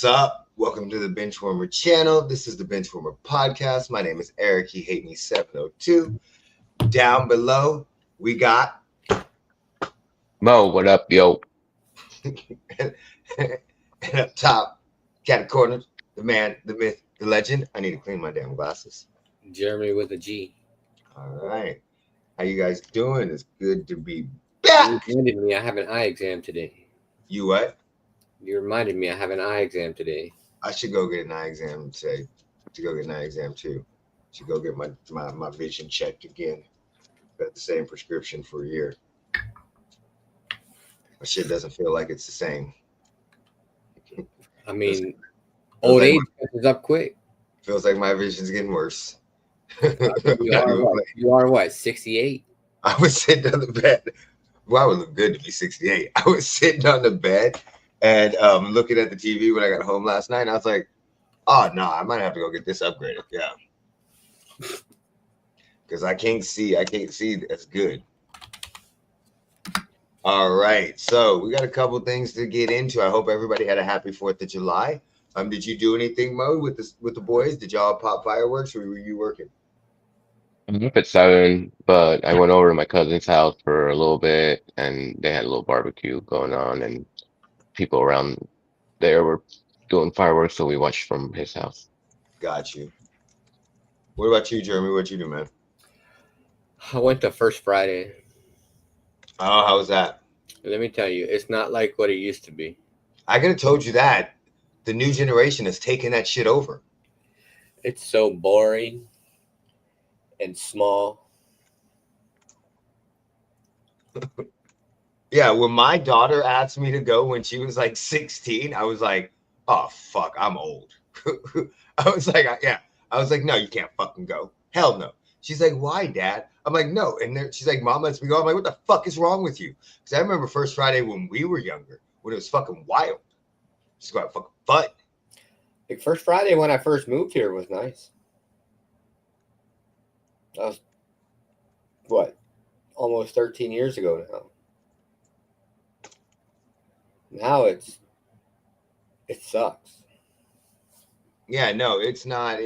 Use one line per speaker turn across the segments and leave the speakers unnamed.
What's up? Welcome to the BenchWarmer channel. This is the BenchWarmer Podcast. My name is Eric. He hate me 702. Down below, we got
Mo, what up, yo?
and up top, cat corner, the man, the myth, the legend. I need to clean my damn glasses.
Jeremy with a G.
All right. How you guys doing? It's good to be
You
back.
reminded me I have an eye exam today.
You what?
You reminded me I have an eye exam today.
I should go get an eye exam today. To go get an eye exam too. Should go get my vision checked again. Got the same prescription for a year. My shit doesn't feel like it's the same.
I mean,
Feels
old
like
age catches up quick.
Feels like my vision's getting worse.
You are what, 68?
I was sitting on the bed. Well, I would look good to be 68. I was sitting on the bed and looking at the TV when I got home last night. And I was like, oh, no, I might have to go get this upgraded. Yeah. Because I can't see as good. All right. So we got a couple things to get into. I hope everybody had a happy 4th of July. Did you do anything, Mo, with the boys? Did y'all pop fireworks or were you working?
I'm up at 7, but I went over to my cousin's house for a little bit, and they had a little barbecue going on, and people around there were doing fireworks, so we watched from his house.
Got you. What about you, Jeremy? What you do, man?
I went to First Friday.
Oh, how was that?
Let me tell you, it's not like what it used to be.
I could have told you that. The new generation has taken that shit over.
It's so boring and small.
Yeah, when my daughter asked me to go when she was like 16, I was like, oh, fuck, I'm old. I was like, no, you can't fucking go. Hell no. She's like, why, Dad? I'm like, no. And she's like, Mom lets me go. I'm like, what the fuck is wrong with you? Because I remember First Friday when we were younger, when it was fucking wild. Just go out fucking fun.
Like First Friday when I first moved here was nice. That was, what, almost 13 years ago now. Now it sucks.
Yeah, no, it's not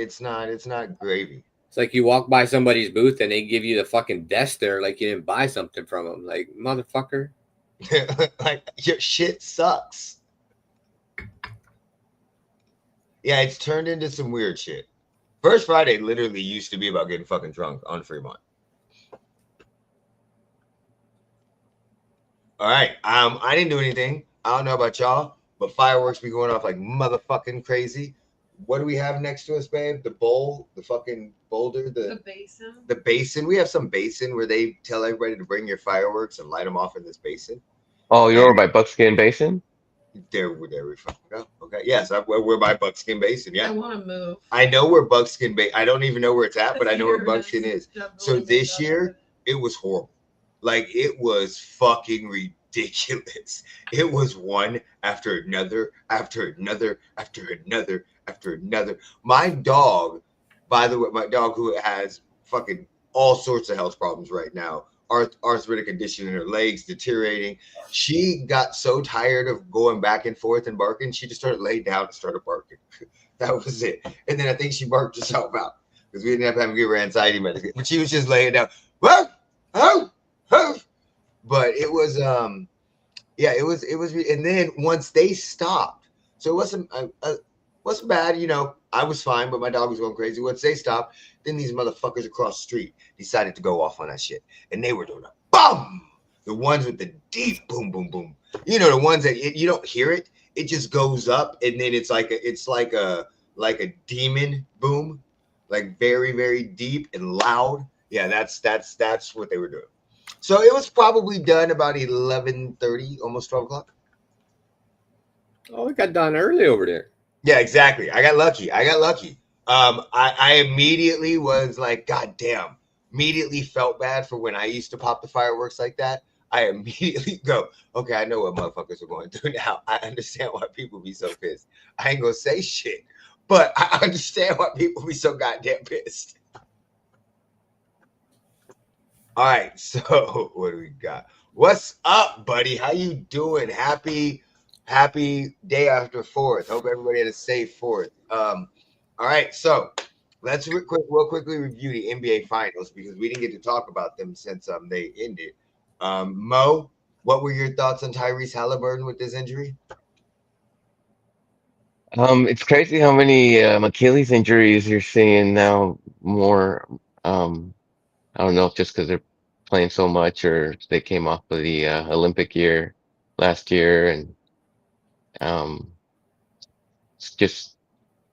gravy.
It's like you walk by somebody's booth and they give you the fucking desk there like you didn't buy something from them. Like, motherfucker.
Like, your shit sucks. Yeah, it's turned into some weird shit. First Friday literally used to be about getting fucking drunk on Fremont. All right. I didn't do anything. I don't know about y'all, but fireworks be going off like motherfucking crazy. What do we have next to us, babe? The bowl, the fucking boulder, the
basin.
The basin. We have some basin where they tell everybody to bring your fireworks and light them off in this basin.
Oh, you're over by Buckskin Basin?
There we fucking go. Okay, yes, we're by Buckskin Basin.
I
Yeah,
want to move.
I know where Buckskin Basin. I don't even know where it's at, but I know where Buckskin is. So this year, it was horrible. Like, it was fucking ridiculous. It was one after another, after another, after another, after another. My dog, by the way, my dog who has fucking all sorts of health problems right now, arthritic condition in her legs, deteriorating. She got so tired of going back and forth and barking, she just started laying down and started barking. That was it. And then I think she barked herself out because we didn't have time to give her anxiety medicine. But she was just laying down. Whoa, oh, oh. But it was, it was. And then once they stopped, so it wasn't bad. You know, I was fine, but my dog was going crazy. Once they stopped, then these motherfuckers across the street decided to go off on that shit. And they were doing a boom. The ones with the deep boom, boom, boom. You know, the ones that you don't hear it. It just goes up, and then it's like a demon boom, like very, very deep and loud. Yeah, that's what they were doing. So it was probably done about 11:30, almost 12 o'clock.
Oh, it got done early over there.
Yeah, exactly. I got lucky. I immediately was like, God damn. Immediately felt bad for when I used to pop the fireworks like that. I immediately go, okay, I know what motherfuckers are going through now. I understand why people be so pissed. I ain't gonna say shit, but I understand why people be so goddamn pissed. All right, so what do we got? What's up, buddy? How you doing? Happy Happy day after 4th. Hope everybody had a safe 4th. All right, so let's real quickly review the NBA Finals because we didn't get to talk about them since they ended. Mo, what were your thoughts on Tyrese Halliburton with this injury?
It's crazy how many Achilles injuries you're seeing now. More, I don't know if just because they're playing so much or they came off of the Olympic year last year, and um, it's just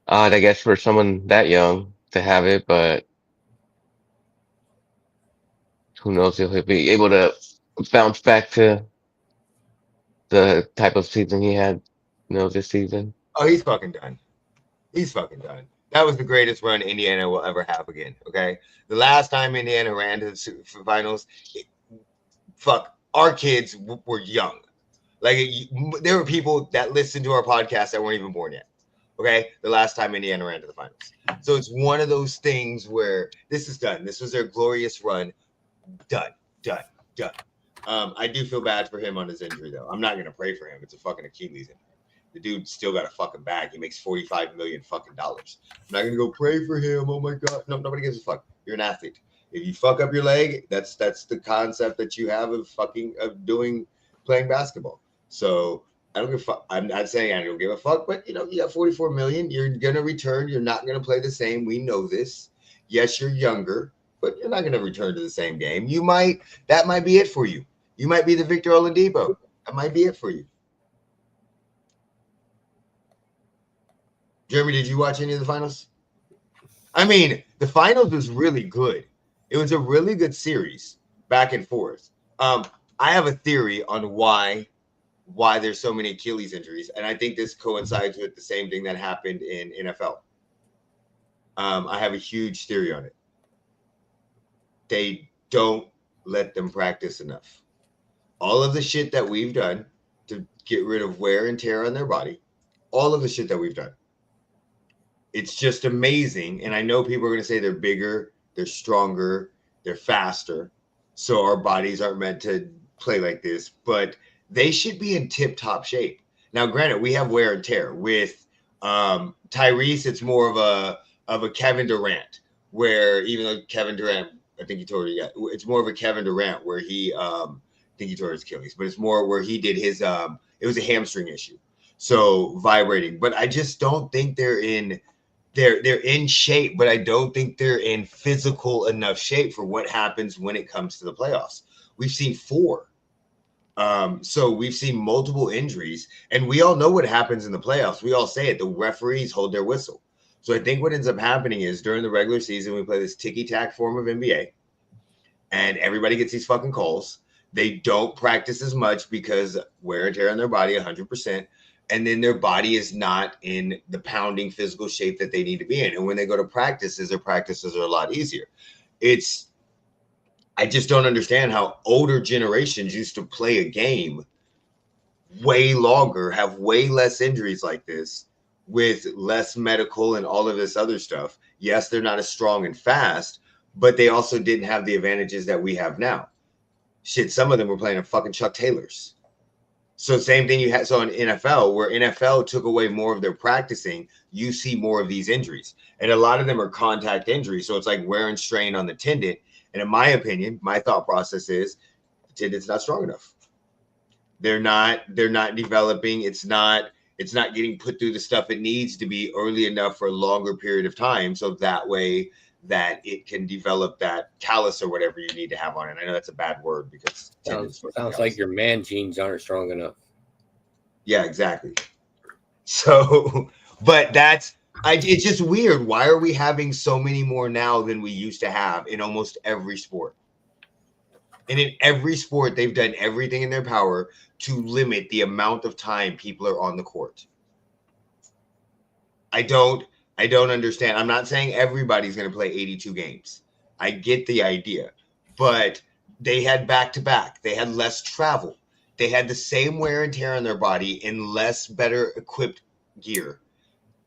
odd, I guess, for someone that young to have it. But who knows if he'll be able to bounce back to the type of season he had, this season.
Oh, he's fucking done. He's fucking done. That was the greatest run Indiana will ever have again. Okay, the last time Indiana ran to the finals, fuck, our kids were young. Like there were people that listened to our podcast that weren't even born yet. Okay, the last time Indiana ran to the finals. So it's one of those things where this is done. This was their glorious run. Done. I do feel bad for him on his injury though. I'm not gonna pray for him. It's a fucking Achilles injury. The dude still got a fucking bag. He makes $45 million fucking dollars. I'm not gonna go pray for him. Oh my god. No, nobody gives a fuck. You're an athlete. If you fuck up your leg, that's the concept that you have of playing basketball. So I don't give a fuck. I'm not saying I don't give a fuck, but you got 44 million. You're gonna return. You're not gonna play the same. We know this. Yes, you're younger, but you're not gonna return to the same game. That might be it for you. You might be the Victor Oladipo. That might be it for you. Jeremy, did you watch any of the finals? I mean, the finals was really good. It was a really good series, back and forth. I have a theory on why there's so many Achilles injuries, and I think this coincides with the same thing that happened in NFL. I have a huge theory on it. They don't let them practice enough. All of the shit that we've done to get rid of wear and tear on their body, all of the shit that we've done. It's just amazing. And I know people are going to say they're bigger, they're stronger, they're faster. So our bodies aren't meant to play like this, but they should be in tip-top shape. Now, granted, we have wear and tear. With Tyrese, it's more of a Kevin Durant, where even though Kevin Durant, I think he tore it. Yeah, it's more of a Kevin Durant where he, I think he tore his Achilles, but it's more where he did his. It was a hamstring issue, so vibrating. But I just don't think they're in shape, but I don't think they're in physical enough shape for what happens when it comes to the playoffs. We've seen 4. So we've seen multiple injuries, and we all know what happens in the playoffs. We all say it. The referees hold their whistle. So I think what ends up happening is during the regular season, we play this ticky-tack form of NBA, and everybody gets these fucking calls. They don't practice as much because wear and tear on their body 100%. And then their body is not in the pounding physical shape that they need to be in. And when they go to practices, their practices are a lot easier. I just don't understand how older generations used to play a game way longer, have way less injuries like this, with less medical and all of this other stuff. Yes, they're not as strong and fast, but they also didn't have the advantages that we have now. Shit, some of them were playing in fucking Chuck Taylors. So same thing you had. So in NFL, where NFL took away more of their practicing, you see more of these injuries. And a lot of them are contact injuries. So it's like wear and strain on the tendon. And in my opinion, my thought process is the tendon's not strong enough. They're not developing. It's not getting put through the stuff it needs to be early enough for a longer period of time. So that way that it can develop that callus or whatever you need to have on it. I know that's a bad word because
sounds like your man genes aren't strong enough.
Yeah, exactly. So, but it's just weird. Why are we having so many more now than we used to have in almost every sport? And in every sport, they've done everything in their power to limit the amount of time people are on the court. I don't understand. I'm not saying everybody's going to play 82 games. I get the idea, but they had back-to-back. They had less travel. They had the same wear and tear on their body in less better equipped gear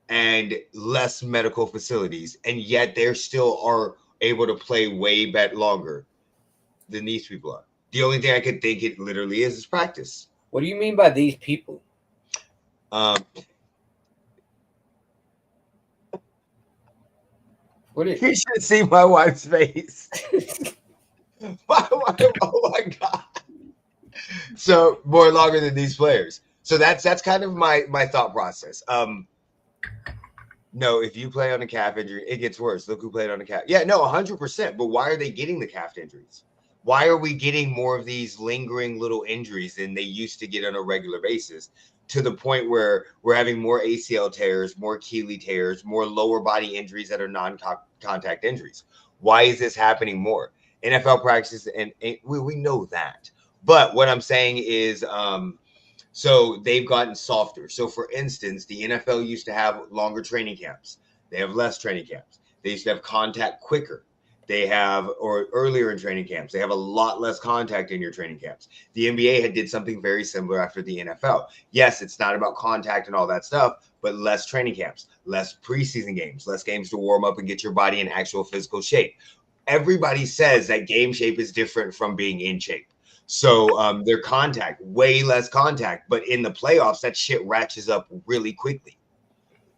and less medical facilities. And yet they still are able to play way longer than these people are. The only thing I could think it literally is practice.
What do you mean by these people?
You should see my wife's face. my wife, oh my god! So more longer than these players. So that's kind of my thought process. No, if you play on a calf injury, it gets worse. Look who played on a calf. Yeah, no, 100%. But why are they getting the calf injuries? Why are we getting more of these lingering little injuries than they used to get on a regular basis, to the point where we're having more ACL tears, more Achilles tears, more lower body injuries that are non-contact injuries? Why is this happening more? NFL practices, and we know that. But what I'm saying is, so they've gotten softer. So for instance, the NFL used to have longer training camps. They have less training camps. They used to have contact quicker. They have, or earlier in training camps, they have a lot less contact in your training camps. The NBA had did something very similar after the NFL. Yes, it's not about contact and all that stuff, but less training camps, less preseason games, less games to warm up and get your body in actual physical shape. Everybody says that game shape is different from being in shape. So their contact, way less contact, but in the playoffs, that shit ratchets up really quickly.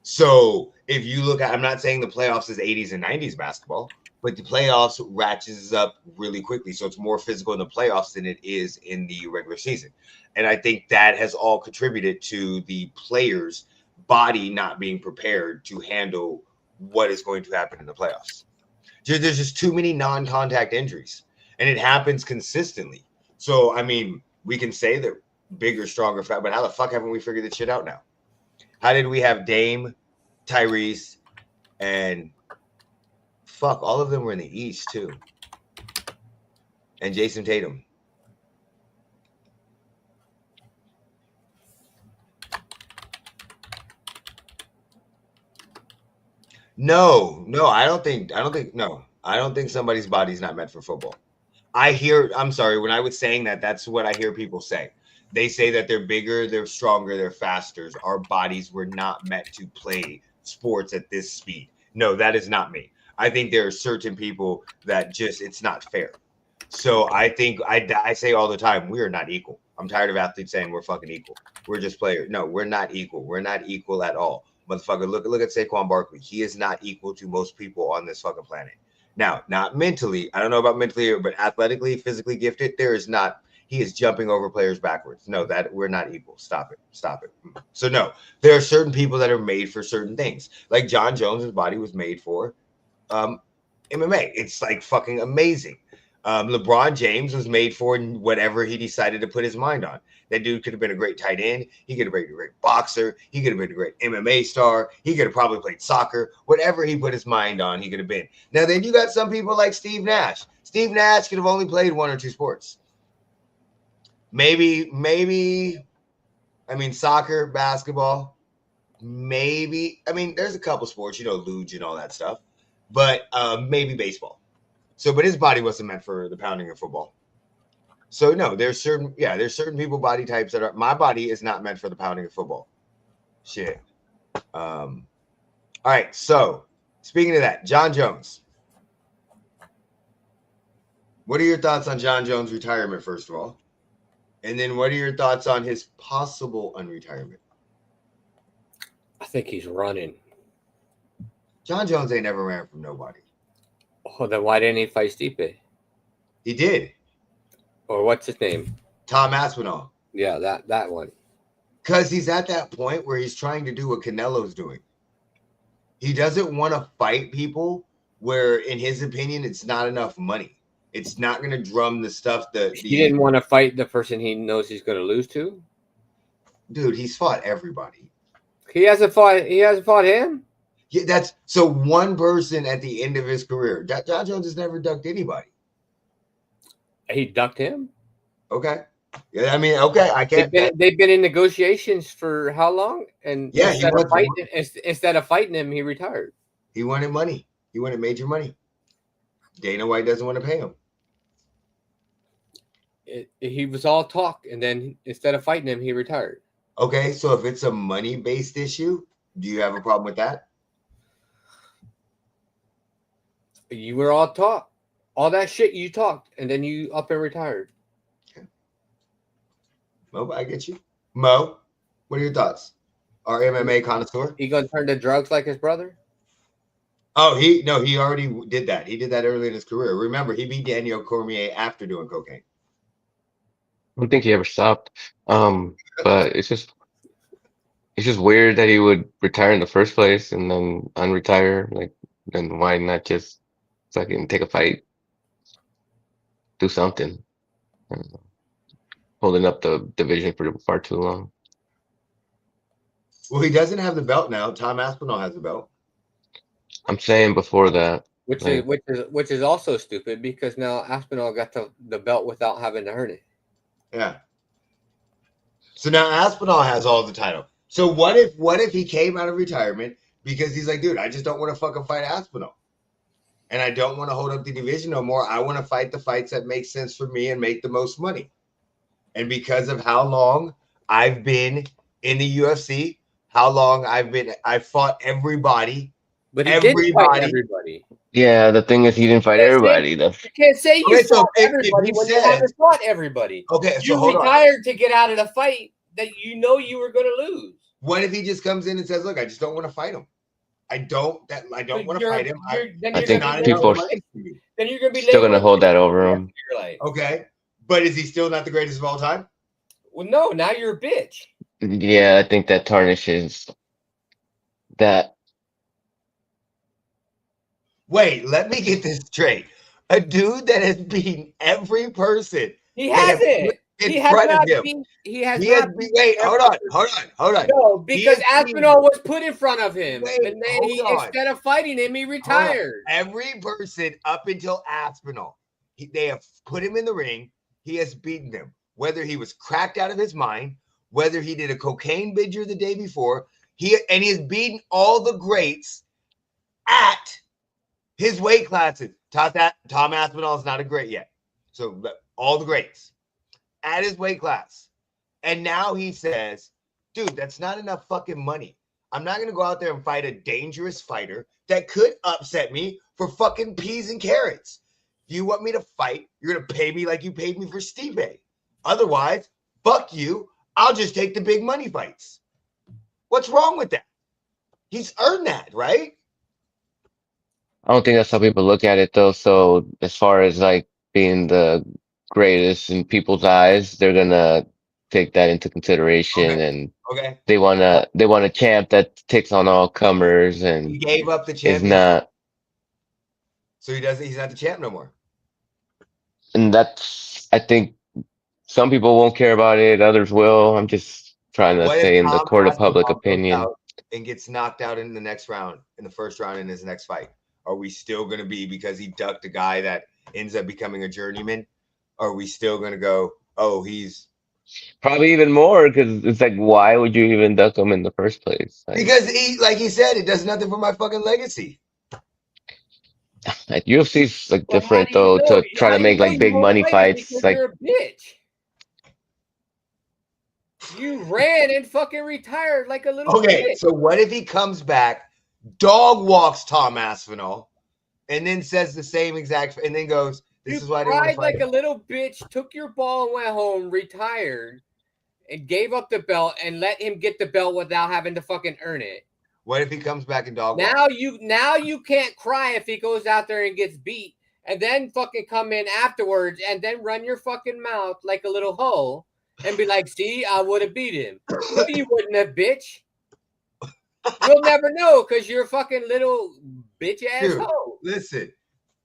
So if you look at, I'm not saying the playoffs is 80s and 90s basketball, but the playoffs ratchets up really quickly. So it's more physical in the playoffs than it is in the regular season. And I think that has all contributed to the players' body not being prepared to handle what is going to happen in the playoffs. There's just too many non-contact injuries, and it happens consistently. So, I mean, we can say they're bigger, stronger, fat, but how the fuck haven't we figured this shit out now? How did we have Dame, Tyrese, and fuck, all of them were in the East too, and Jason Tatum? No, I don't think somebody's body's not meant for football. I'm sorry, when I was saying that, that's what I hear people say. They say that they're bigger, they're stronger, they're faster. Our bodies were not meant to play sports at this speed. No, that is not me. I think there are certain people that just, it's not fair. So I think I say all the time, we are not equal. I'm tired of athletes saying we're fucking equal. We're just players. No, we're not equal. We're not equal at all. Motherfucker, look at Saquon Barkley. He is not equal to most people on this fucking planet. Now, not mentally. I don't know about mentally, but athletically, physically gifted, he is jumping over players backwards. No, that we're not equal. Stop it. So no, there are certain people that are made for certain things. Like John Jones's body was made for MMA. It's like fucking amazing. LeBron James was made for whatever he decided to put his mind on. That dude could have been a great tight end. He could have been a great boxer. He could have been a great MMA star. He could have probably played soccer. Whatever he put his mind on, he could have been. Now, then you got some people like Steve Nash. Steve Nash could have only played one or two sports. Maybe, I mean, soccer, basketball, maybe. I mean, there's a couple sports, luge and all that stuff. But maybe baseball. So, but his body wasn't meant for the pounding of football. So no, there's certain people body types that are, my body is not meant for the pounding of football. Shit. All right. So speaking of that, John Jones. What are your thoughts on John Jones' retirement, first of all? And then what are your thoughts on his possible unretirement?
I think he's running.
John Jones ain't never ran from nobody.
Oh, then why didn't he fight Stipe?
He did.
Or what's his name?
Tom Aspinall.
Yeah, that one.
Because he's at that point where he's trying to do what Canelo's doing. He doesn't want to fight people where, in his opinion, it's not enough money. It's not going to drum the stuff that...
He didn't want to fight the person he knows he's going to lose to?
Dude, he's fought everybody.
He hasn't fought him?
Yeah, that's... So one person at the end of his career, John Jones has never ducked anybody.
He ducked him?
Okay. Yeah, I mean, okay, I can't...
They've been in negotiations for how long? And
yeah,
instead of fighting him, he retired.
He wanted money. He wanted major money. Dana White doesn't want to pay him.
He was all talk, and then instead of fighting him, he retired.
Okay, so if it's a money-based issue, do you have a problem with that?
You were all talk. All that shit you talked, and then you up and retired.
Okay. Mo, I get you. Mo, what are your thoughts? our MMA connoisseur.
He gonna turn to drugs like his brother?
Oh, he already did that. He did that early in his career. Remember, he beat Daniel Cormier after doing cocaine.
I don't think he ever stopped. But it's just weird that he would retire in the first place and then unretire. Like, then why not just fucking take a fight, do something? I don't know. Holding up the division for far too long.
Well, he doesn't have the belt now. Tom Aspinall has the belt.
I'm saying before that,
Which
like,
is also stupid because now Aspinall got the belt without having to earn it.
Yeah. So now Aspinall has all the title. So what if he came out of retirement because he's like, dude, I just don't want to fucking fight Aspinall. And I don't want to hold up the division no more. I want to fight the fights that make sense for me and make the most money. And because of how long I've been in the UFC, how long I've fought everybody.
But he didn't fight everybody.
yeah, the thing is, he didn't fight everybody.
You can't say you fought everybody when you haven't fought everybody.
Okay, so
you retired to get out of the fight that you know you were going to lose.
What if he just comes in and says, "Look, I just don't want to fight him. I don't want to fight him."
I think people
then you're going to be
still going to hold that over him.
Okay, but is he still not the greatest of all time?
Well, no. Now you're a bitch.
Yeah, I think that tarnishes that.
Wait, let me get this straight. A dude that has beaten every person.
He hasn't.
He has not
been.
Wait, hold on.
No, because Aspinall was put in front of him.
Wait,
and then instead of fighting him, he retired.
Every person up until Aspinall, they have put him in the ring. He has beaten them. Whether he was cracked out of his mind, whether he did a cocaine bidger the day before, he has beaten all the greats at his weight classes. Tom Aspinall is not a great yet. So all the greats at his weight class. And now he says, dude, that's not enough fucking money. I'm not going to go out there and fight a dangerous fighter that could upset me for fucking peas and carrots. If you want me to fight, you're going to pay me like you paid me for Stipe. Otherwise, fuck you. I'll just take the big money fights. What's wrong with that? He's earned that, right?
I don't think that's how people look at it, though. So as far as like being the greatest in people's eyes, they're gonna take that into consideration, and they want a champ that takes on all comers, and
he gave up the
championship. Is not.
So he's not the champ no more.
And that's, I think, some people won't care about it, others will. I'm just trying to say in the court of public opinion.
And gets knocked out in the next round, in the first round in his next fight. Are we still going to be, because he ducked a guy that ends up becoming a journeyman? Are we still going to go, oh, he's
probably even more? Because it's like, why would you even duck him in the first place? Like,
because he, like he said, it does nothing for my fucking legacy.
UFC's like different though, to try to make like big money fights. Like,
you're a bitch. You ran and fucking retired like a little bitch.
So what if he comes back, dog walks Tom Aspinall, and then says the same exact, and then goes, "This is why I didn't want to fight
like a little bitch, took your ball and went home, retired, and gave up the belt and let him get the belt without having to fucking earn it."
What if he comes back and dog walks?
Now you can't cry if he goes out there and gets beat, and then fucking come in afterwards and then run your fucking mouth like a little hoe and be like, "See, I would have beat him." No, you wouldn't have, bitch. You'll never know because you're a fucking little bitch ass hoe.
Listen,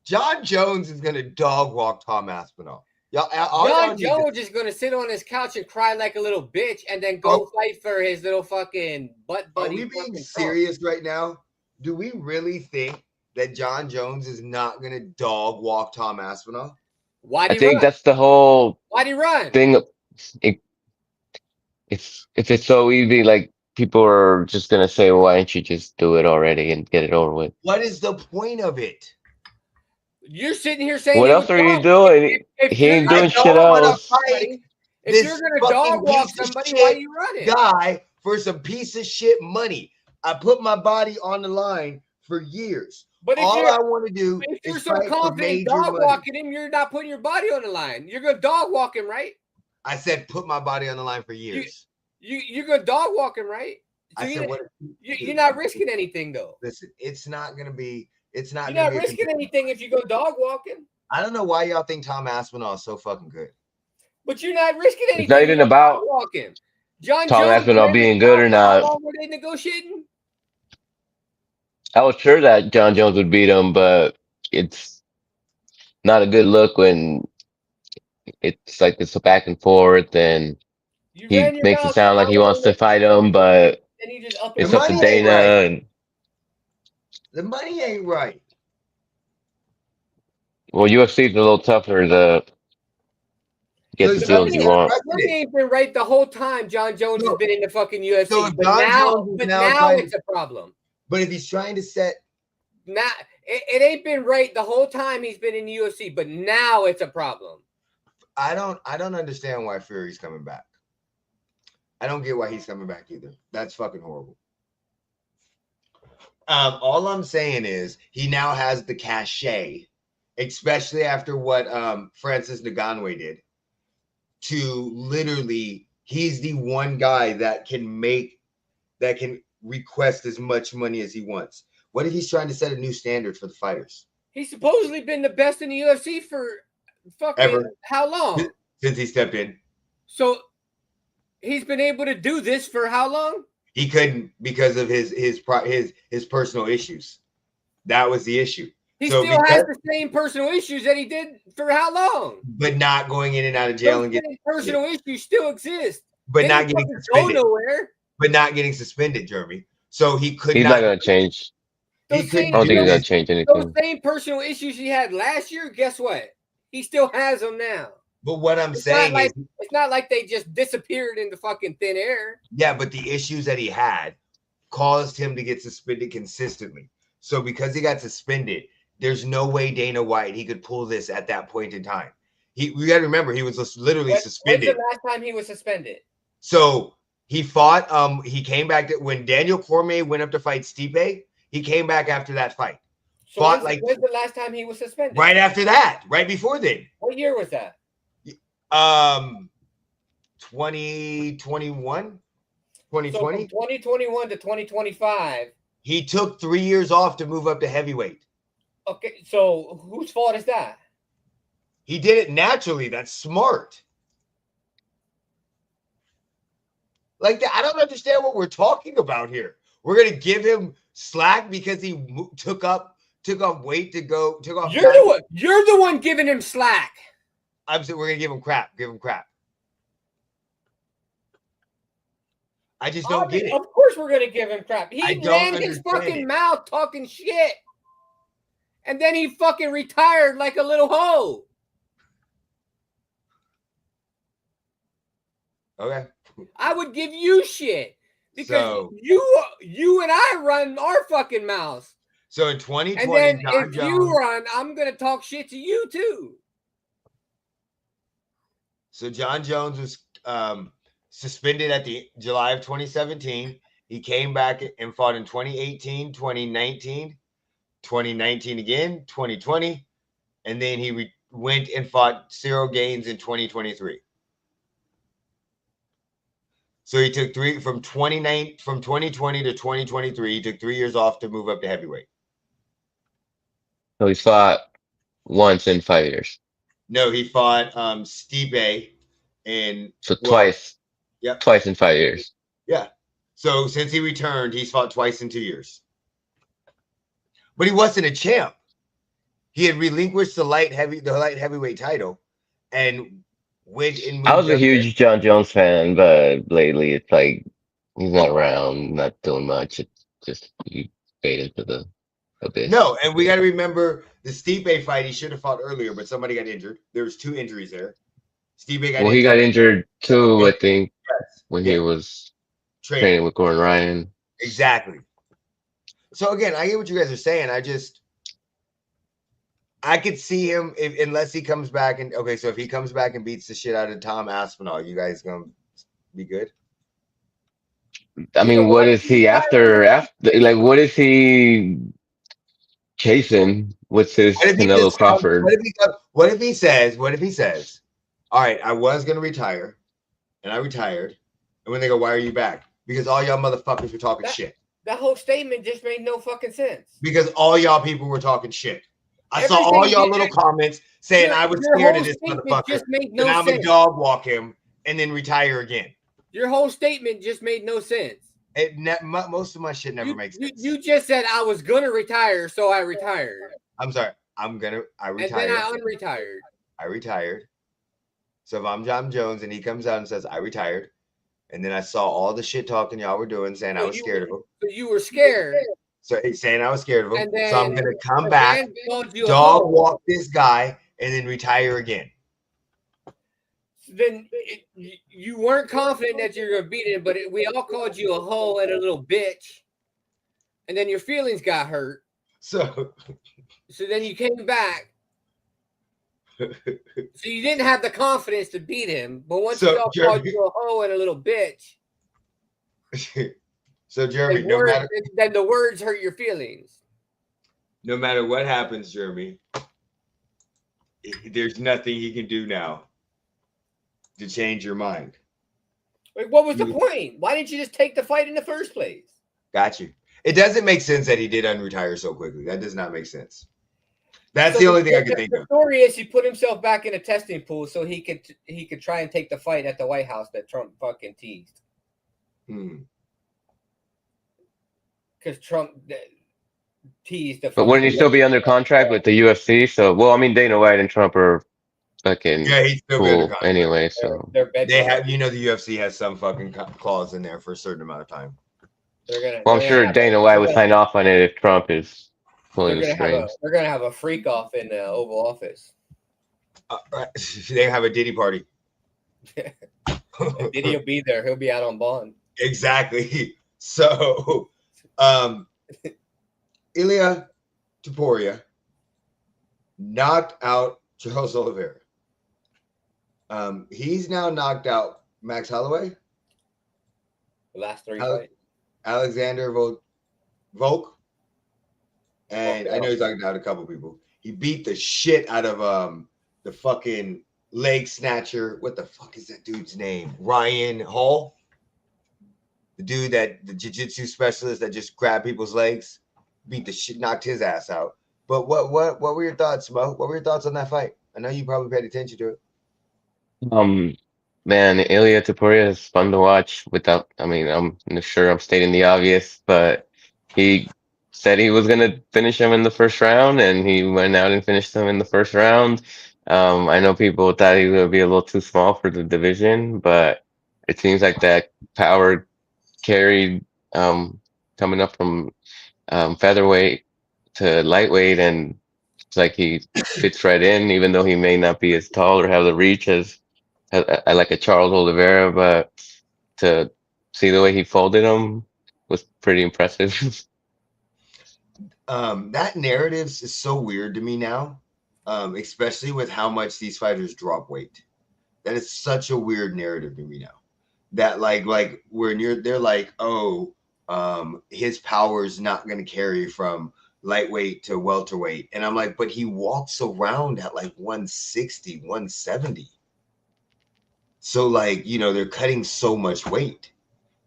John Jones is gonna dog walk Tom Aspinall.
John Jones is gonna sit on his couch and cry like a little bitch, and then go fight for his little fucking butt buddy.
Are we being serious right now? Do we really think that John Jones is not gonna dog walk Tom Aspinall?
I think that's the whole thing. If it's so easy, like, people are just gonna say, well, "Why don't you just do it already and get it over with?"
What is the point of it?
You're sitting here saying,
"What else are you doing?" He ain't doing shit else.
If you're gonna dog walk somebody, why are you running?
Guy for some piece of shit money. I put my body on the line for years.
But
all I want to do
if you're so confident dog walking him, you're not putting your body on the line. You're gonna dog walk him, right?
I said put my body on the line for years.
You're gonna dog walk him, right? So
I said, what?
you're not risking anything though.
Listen, it's not gonna be. It's not.
You're
Gonna
not
be
risking anything if you go dog walking.
I don't know why y'all think Tom Aspinall is so fucking good.
But you're not risking anything.
It's not even about
walking. John
Tom
Jones
Aspinall being good or not.
How long were they negotiating?
I was sure that John Jones would beat him, but it's not a good look when it's like it's a back and forth, and
You
he
ran your
makes it
mouth
sound like he wants to fight him, but
and you just up
it's
The
up to
money ain't
Dana.
right.
And
The money ain't right.
well, UFC is a little tougher to get
So
the
the
deals
money
you
is
want.
money ain't been right the whole time. John Jones has been in the fucking UFC,
So if
but
John
now,
Jones is now trying
it's a problem.
But if he's trying to set,
Now it ain't been right the whole time he's been in the UFC, but now it's a problem.
I don't understand why Fury's coming back. I don't get why he's coming back either. That's fucking horrible. All I'm saying is he now has the cachet, especially after what Francis Ngannou did, to literally, he's the one guy that can request as much money as he wants. What if he's trying to set a new standard for the fighters?
He's supposedly been the best in the UFC for fucking
Ever.
how long?
Since he stepped in.
So he's been able to do this for how long?
He couldn't because of his personal issues. That was the issue.
He still has the same personal issues that he did for how long?
But not going in and out of jail.
Those
and getting
personal issues still exist.
But not getting suspended.
Go nowhere.
But not getting suspended, Jeremy. So he could
He's not going to change. I don't think he's going to change anything.
Those same personal issues he had last year, guess what? He still has them now.
But what I'm saying is,
it's not like they just disappeared into fucking thin air.
Yeah, but the issues that he had caused him to get suspended consistently. So because he got suspended, there's no way Dana White he could pull this at that point in time. We got to remember he was literally suspended.
When's the last time he was suspended?
So he fought. He came back when Daniel Cormier went up to fight Stipe. He came back after that fight.
So when's the last time he was suspended?
Right after that. Right before then.
What year was that?
2021. 2020.
So from 2021 to 2025.
He took 3 years off to move up to heavyweight.
Okay, so whose fault is that?
He did it naturally. That's smart. Like that, I don't understand what we're talking about here. We're gonna give him slack because he took off weight to go.
You're the one giving him slack.
I'm saying we're gonna give him crap. Give him crap. I just don't get it.
Of course, we're gonna give him crap. He ran his fucking mouth talking shit, and then he fucking retired like a little hoe.
Okay.
I would give you shit because you and I run our fucking mouths.
So in 2020,
and then if you run, I'm gonna talk shit to you too.
So John Jones was suspended at the July of 2017. He came back and fought in 2018, 2019, 2019 again, 2020, and then he went and fought Cyril Gaines in 2023. So he took from 2020 to 2023. He took 3 years off to move up to heavyweight.
So he fought once in 5 years.
No, he fought Stipe
twice. Yep. Twice in 5 years.
Yeah. So since he returned, he's fought twice in 2 years. But he wasn't a champ. He had relinquished the light heavyweight title and went and
I was a huge John Jones fan, but lately it's like he's not around, not doing much. It's just you fade into the abyss.
No, and we got to remember the Stipe fight. He should have fought earlier, but somebody got injured. There was 2 injuries there. Stipe got injured.
He got injured too, I think, when he was training with Gordon Ryan.
Exactly. So again, I get what you guys are saying. I could see him unless he comes back and so if he comes back and beats the shit out of Tom Aspinall, you guys gonna be good?
I mean, what is he after? Like, what is he chasing? What's his Canelo Crawford?
What if he says, all right, I was gonna retire, and I retired, and when they go, why are you back? Because all y'all motherfuckers were talking shit.
That whole statement just made no fucking sense.
Because all y'all people were talking shit. I saw
Everything
all y'all little comments saying I was scared of this motherfucker.
Just made no
and I'm
sense.
a dog walk him and then retire again.
Your whole statement just made no sense.
Most of my shit never makes sense.
You just said I was gonna retire, so I retired.
I'm sorry. I retired.
And then I unretired.
I retired. So if I'm John Jones and he comes out and says I retired, and then I saw all the shit talking y'all were doing, saying I was scared of him.
So you were scared.
So saying I was scared of him.
And then,
so I'm gonna come back, dog walk this guy, and then retire again.
Then you weren't confident that you were gonna beat him, but we all called you a hoe and a little bitch, and then your feelings got hurt.
So
then you came back. So you didn't have the confidence to beat him, but once we all called you a hoe and a little bitch.
So Jeremy,
then the words hurt your feelings.
No matter what happens, Jeremy, there's nothing he can do now to change your mind.
Like, what was the point? Why didn't you just take the fight in the first place?
Got you. It doesn't make sense that he did unretire so quickly. That does not make sense. That's the only thing I can think of.
The story is he put himself back in a testing pool so he could try and take the fight at the White House that Trump fucking teased. Because Trump teased the.
But wouldn't he still be under contract with the UFC? So, well, I mean, Dana White and Trump are fucking
he's still
cool anyway. So
they have, the UFC has some fucking clause in there for a certain amount of time.
I'm sure Dana White would sign off on it if Trump is pulling the strings.
They're gonna have a freak off in the Oval Office.
They have a Diddy party.
Diddy will be there. He'll be out on bond.
Exactly. So, Ilia Topuria knocked out Charles Oliveira. He's now knocked out Max Holloway.
The last three fights.
Alexander Volk. And I know he's knocked out a couple people. He beat the shit out of the fucking leg snatcher. What the fuck is that dude's name? Ryan Hall. The dude the jiu-jitsu specialist that just grabbed people's legs. Beat the shit, knocked his ass out. But what were your thoughts, Mo? What were your thoughts on that fight? I know you probably paid attention to it.
Man, Ilia Topuria is fun to watch I'm sure I'm stating the obvious, but he said he was gonna finish him in the first round, and he went out and finished him in the first round. I know people thought he would be a little too small for the division, but it seems like that power carried coming up from featherweight to lightweight, and it's like he fits right in, even though he may not be as tall or have the reach as I like a Charles Oliveira, but to see the way he folded him was pretty impressive.
That narrative is so weird to me now, especially with how much these fighters drop weight. That is such a weird narrative to me now. That like when they're like, oh, his power is not going to carry from lightweight to welterweight, and I'm like, but he walks around at like 160, 170. So like, they're cutting so much weight.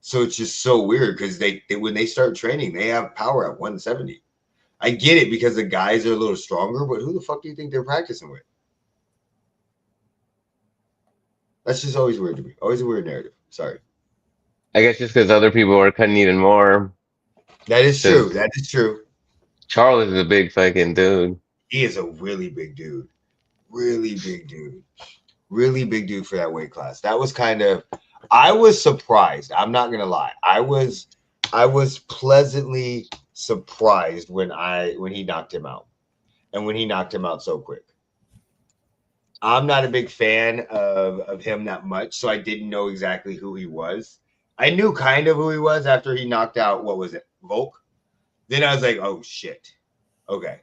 So it's just so weird because they when they start training, they have power at 170. I get it because the guys are a little stronger, but who the fuck do you think they're practicing with? That's just always weird to me. Always a weird narrative. Sorry.
I guess just because other people are cutting even more.
That is true. That is true.
Charles is a big fucking dude.
He is a really big dude. Really big dude. Really big dude for that weight class. That was I was surprised. I'm not gonna lie. I was pleasantly surprised when he knocked him out, and when he knocked him out so quick. I'm not a big fan of him that much, so I didn't know exactly who he was. I knew kind of who he was after he knocked out, what was it, Volk? Then I was like, oh shit, okay.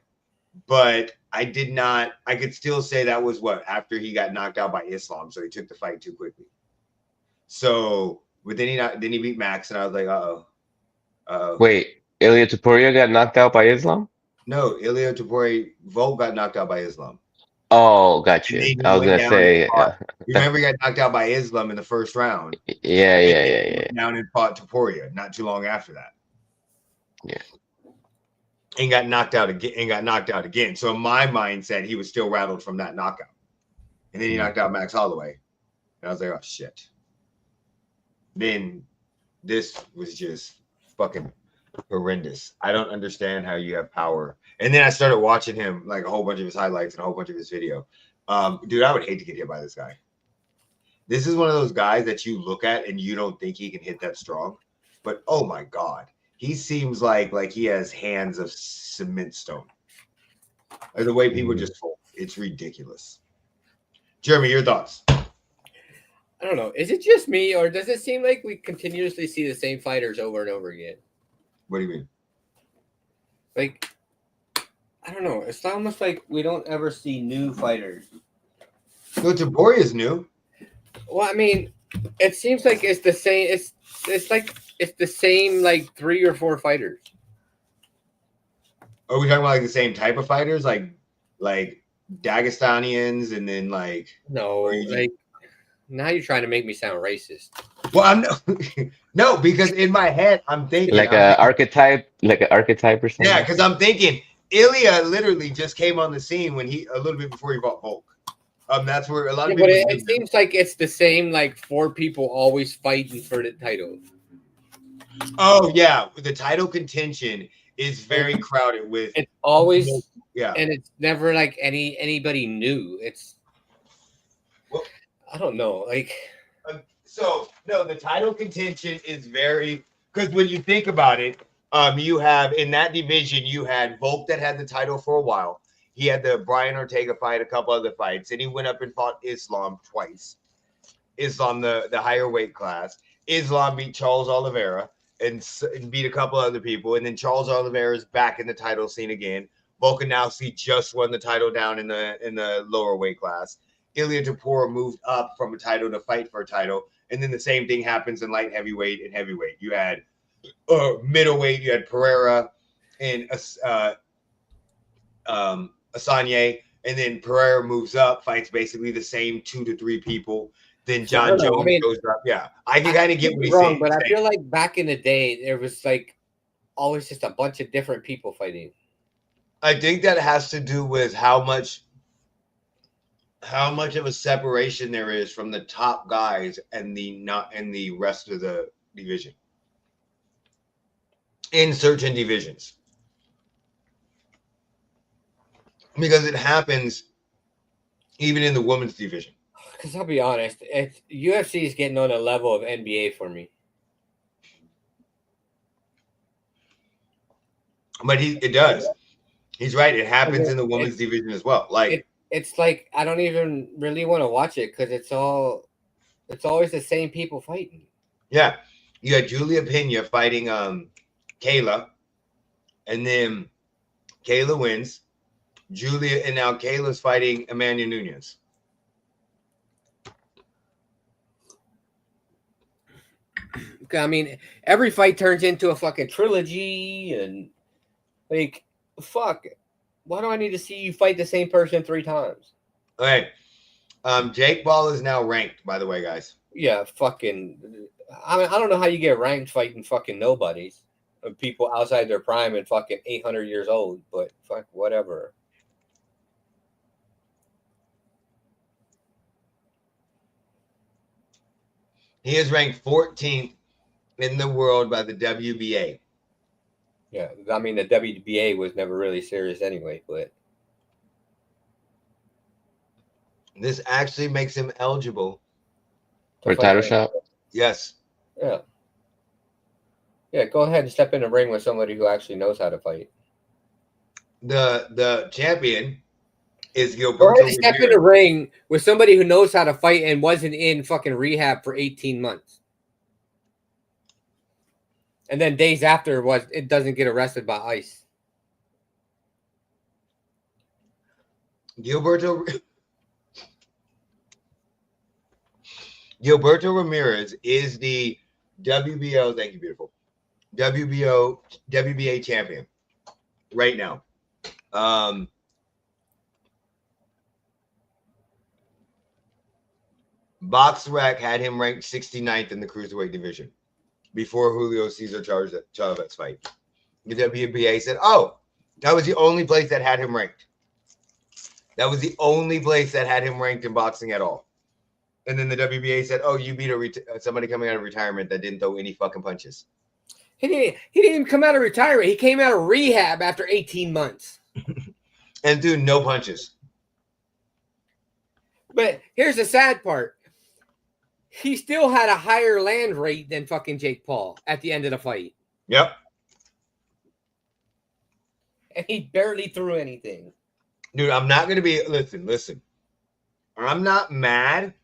But I could still say that was after he got knocked out by Islam, so he took the fight too quickly. So, but then he beat Max, and I was like, uh-oh.
Wait, Ilia Topuria got knocked out by Islam?
No, Ilia Topuria, Volk got knocked out by Islam.
Oh, got
And
you.
then he
I was
went
gonna
down and
say,
fought. You remember he got knocked out by Islam in the first round.
yeah,
And
yeah,
then
yeah,
he
yeah,
went down and fought Topuria not too long after that.
yeah.
And got knocked out again. So in my mindset, he was still rattled from that knockout. And then he knocked out Max Holloway. And I was like, oh shit. Then this was just fucking horrendous. I don't understand how you have power. And then I started watching him, like a whole bunch of his highlights and a whole bunch of his video. Dude, I would hate to get hit by this guy. This is one of those guys that you look at and you don't think he can hit that strong. But oh my God, he seems like he has hands of cement stone. Like the way people just fold. It's ridiculous. Jeremy, your thoughts?
I don't know. Is it just me, or does it seem like we continuously see the same fighters over and over again?
What do you mean?
Like, I don't know. It's almost like we don't ever see new fighters.
No, Topuria is new.
Well, I mean, it seems like it's the same. It's like it's the same like 3 or 4 fighters.
Are we talking about like the same type of fighters, like Dagestanians, and then like
No, like now you're trying to make me sound racist.
Well, I'm no, because in my head I'm thinking
like an archetype or something.
Yeah, because I'm thinking Ilya literally just came on the scene when a little bit before he fought Volk. That's where a lot of
Yeah,
people.
but it seems like it's the same like 4 people always fighting for the title.
Oh yeah, the title contention is very crowded with.
It's always
and
it's never like anybody new. It's
well,
I don't know, like.
So no, the title contention is very because when you think about it, you have in that division you had Volk that had the title for a while. He had the Brian Ortega fight, a couple other fights, and he went up and fought Islam twice. Islam, the higher weight class. Islam beat Charles Oliveira and beat a couple other people, and then Charles Oliveira is back in the title scene again. Volkanovski just won the title down in the lower weight class. Ilya Topuria moved up from a title to fight for a title, and then the same thing happens in light heavyweight and heavyweight. You had middleweight, you had Pereira and Asanye, and then Pereira moves up, fights basically the same 2 to 3 people. Then John Jones goes up. Yeah, I can kind of get what he's saying.
But I feel like back in the day, there was like always just a bunch of different people fighting.
I think that has to do with how much of a separation there is from the top guys and the rest of the division in certain divisions. Because it happens even in the women's division.
Because I'll be honest, UFC is getting on a level of NBA for me.
But it does. He's right. It happens in the women's division as well. Like
it's like I don't even really want to watch it because it's always the same people fighting.
Yeah, you had Julia Pena fighting Kayla, and then Kayla wins. And now Kayla's fighting Amanda Nunes.
I mean, every fight turns into a fucking trilogy, and like, fuck. Why do I need to see you fight the same person 3 times?
Okay. Jake Paul is now ranked, by the way, guys.
Yeah, fucking. I mean, I don't know how you get ranked fighting fucking nobodies, people outside their prime and fucking 800 years old, but fuck, whatever.
He is ranked 14th in the world by the WBA.
Yeah, I mean, the WBA was never really serious anyway, but
this actually makes him eligible
for a title shot.
Yes.
Yeah. Yeah, go ahead and step in the ring with somebody who actually knows how to fight.
The champion is Gilberto.
Go ahead and step in the ring with somebody who knows how to fight and wasn't in fucking rehab for 18 months. And then days after it doesn't get arrested by ICE.
Gilberto Ramirez is the WBO. Thank you, beautiful. WBA champion right now. BoxRec had him ranked 69th in the cruiserweight division before Julio Cesar Chavez's fight. The WBA said, "Oh, that was the only place that had him ranked. That was the only place that had him ranked in boxing at all." And then the WBA said, "Oh, you beat somebody coming out of retirement that didn't throw any fucking punches."
He didn't even come out of retirement. He came out of rehab after 18 months.
And dude, no punches.
But here's the sad part. He still had a higher land rate than fucking Jake Paul at the end of the fight.
Yep.
And he barely threw anything.
Dude, I'm not going to be... Listen. I'm not mad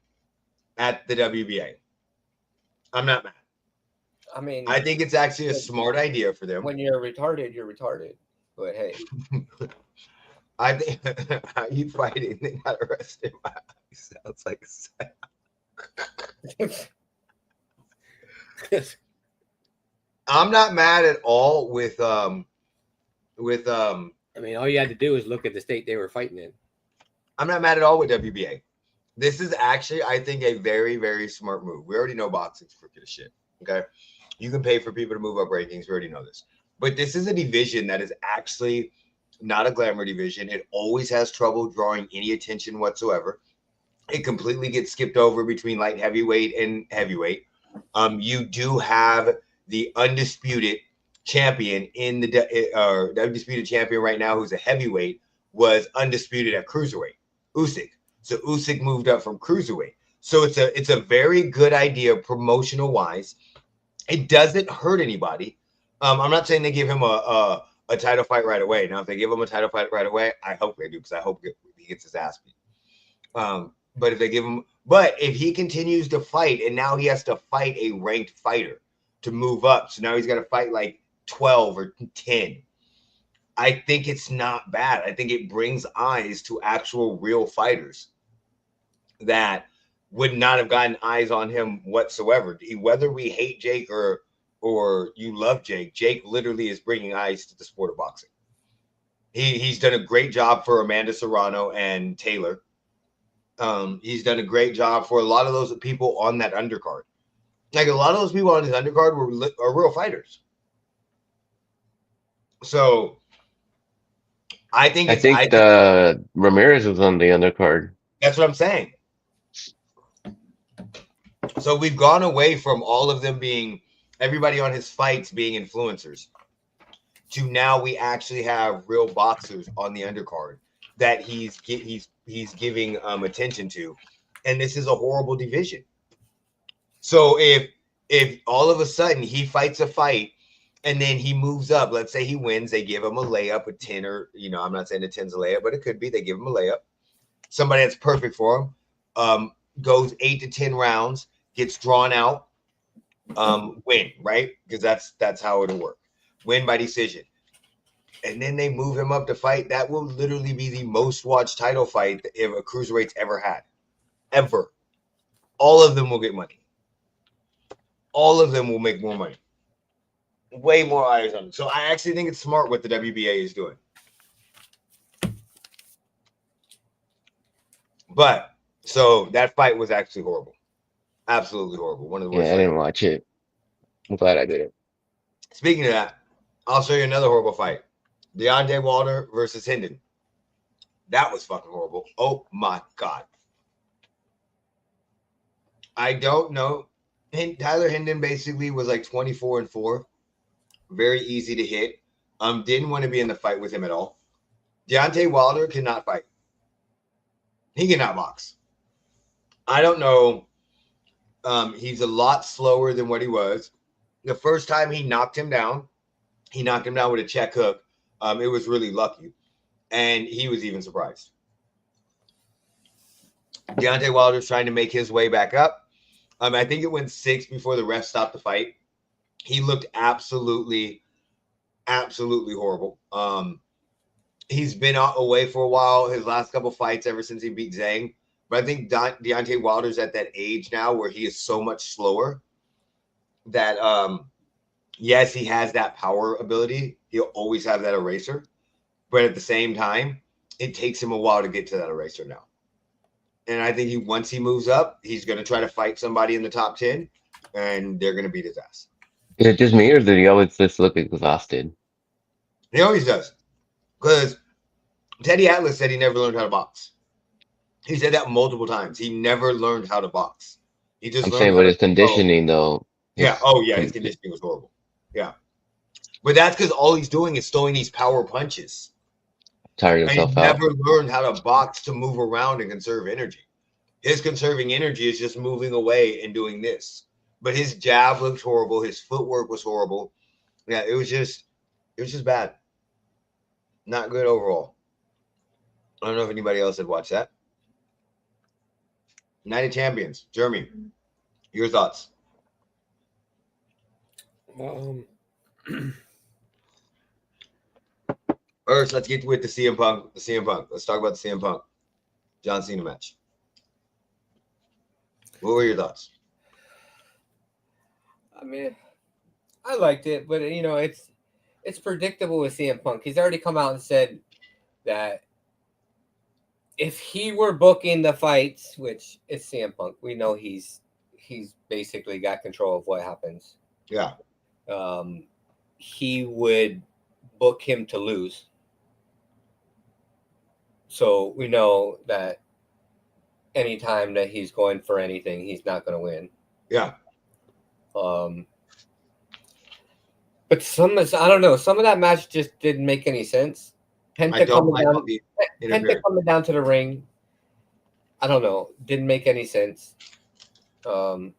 at the WBA. I'm not mad.
I mean...
I think it's actually a smart idea for them.
When you're retarded, you're retarded. But hey.
I think... How you fighting? They got arrested. Sounds like a... I'm not mad at all with I
mean, all you had to do is look at the state they were fighting in.
I'm not mad at all with WBA. This is actually, I think, a very, very smart move. We already know boxing's crooked as shit. Okay. You can pay for people to move up rankings. We already know this. But this is a division that is actually not a glamour division. It always has trouble drawing any attention whatsoever. It completely gets skipped over between light heavyweight and heavyweight. You do have the undisputed champion in the undisputed champion right now, who's a heavyweight, was undisputed at cruiserweight, Usyk. So Usyk moved up from cruiserweight. So it's a very good idea promotional wise. It doesn't hurt anybody. I'm not saying they give him a title fight right away. Now, if they give him a title fight right away, I hope they do, because I hope he gets his ass beat. But if he continues to fight, and now he has to fight a ranked fighter to move up, so now he's got to fight like 12 or 10. I think it's not bad. I think it brings eyes to actual real fighters that would not have gotten eyes on him whatsoever. Whether we hate Jake or you love Jake, Jake literally is bringing eyes to the sport of boxing. He's done a great job for Amanda Serrano and Taylor. He's done a great job for a lot of those people on that undercard. Like, a lot of those people on his undercard are real fighters. So I think
Ramirez was on the undercard.
That's what I'm saying. So we've gone away from all of them being, everybody on his fights being influencers, to now we actually have real boxers on the undercard that he's giving attention to, and this is a horrible division. So if all of a sudden he fights a fight and then he moves up, let's say he wins, they give him a layup, a 10, or, I'm not saying a 10's a layup, but it could be, they give him a layup. Somebody that's perfect for him, goes 8 to 10 rounds, gets drawn out, win, right? Because that's how it'll work. Win by decision. And then they move him up to fight. That will literally be the most watched title fight if a cruiserweight's ever had. Ever. All of them will get money. All of them will make more money. Way more eyes on it. So I actually think it's smart what the WBA is doing. But, so that fight was actually horrible. Absolutely horrible. One of the worst.
Yeah, I didn't watch it. I'm glad I didn't.
Speaking of that, I'll show you another horrible fight. Deontay Wilder versus Hendon. That was fucking horrible. Oh my God. I don't know. Tyler Hendon basically was like 24-4. Very easy to hit. Didn't want to be in the fight with him at all. Deontay Wilder cannot fight. He cannot box. I don't know. He's a lot slower than what he was. The first time he knocked him down with a check hook. It was really lucky, and he was even surprised. Deontay Wilder's trying to make his way back up. I think it went 6 before the ref stopped the fight. He looked absolutely horrible. He's been away for a while. His last couple fights, ever since he beat Zhang. But I think Deontay Wilder's at that age now where he is so much slower that, yes, he has that power ability. He'll always have that eraser. But at the same time, it takes him a while to get to that eraser now. And I think once he moves up, he's going to try to fight somebody in the top 10, and they're going to beat his ass.
Is it just me, or did he always just look exhausted?
He always does. Because Teddy Atlas said he never learned how to box. He said that multiple times. He never learned how to box. He just
I'm
learned
saying,
how
but
to
his conditioning, though.
Yeah. Oh, yeah. His conditioning was horrible. Yeah. But that's because all he's doing is throwing these power punches.
Tired
And
himself
he
out.
never learned how to box to move around and conserve energy. His conserving energy is just moving away and doing this. But his jab looked horrible. His footwork was horrible. Yeah, it was just bad. Not good overall. I don't know if anybody else had watched that. Night of Champions. Jeremy, your thoughts? First, let's get with the CM Punk. Let's talk about the CM Punk John Cena match. What were your thoughts?
I mean, I liked it, but it's predictable with CM Punk. He's already come out and said that if he were booking the fights, which is CM Punk, we know he's basically got control of what happens.
Yeah.
He would book him to lose. So we know that anytime that he's going for anything, he's not going to win.
Yeah.
But I don't know. Some of that match just didn't make any sense. Penta coming down to the ring. I don't know. Didn't make any sense.
Because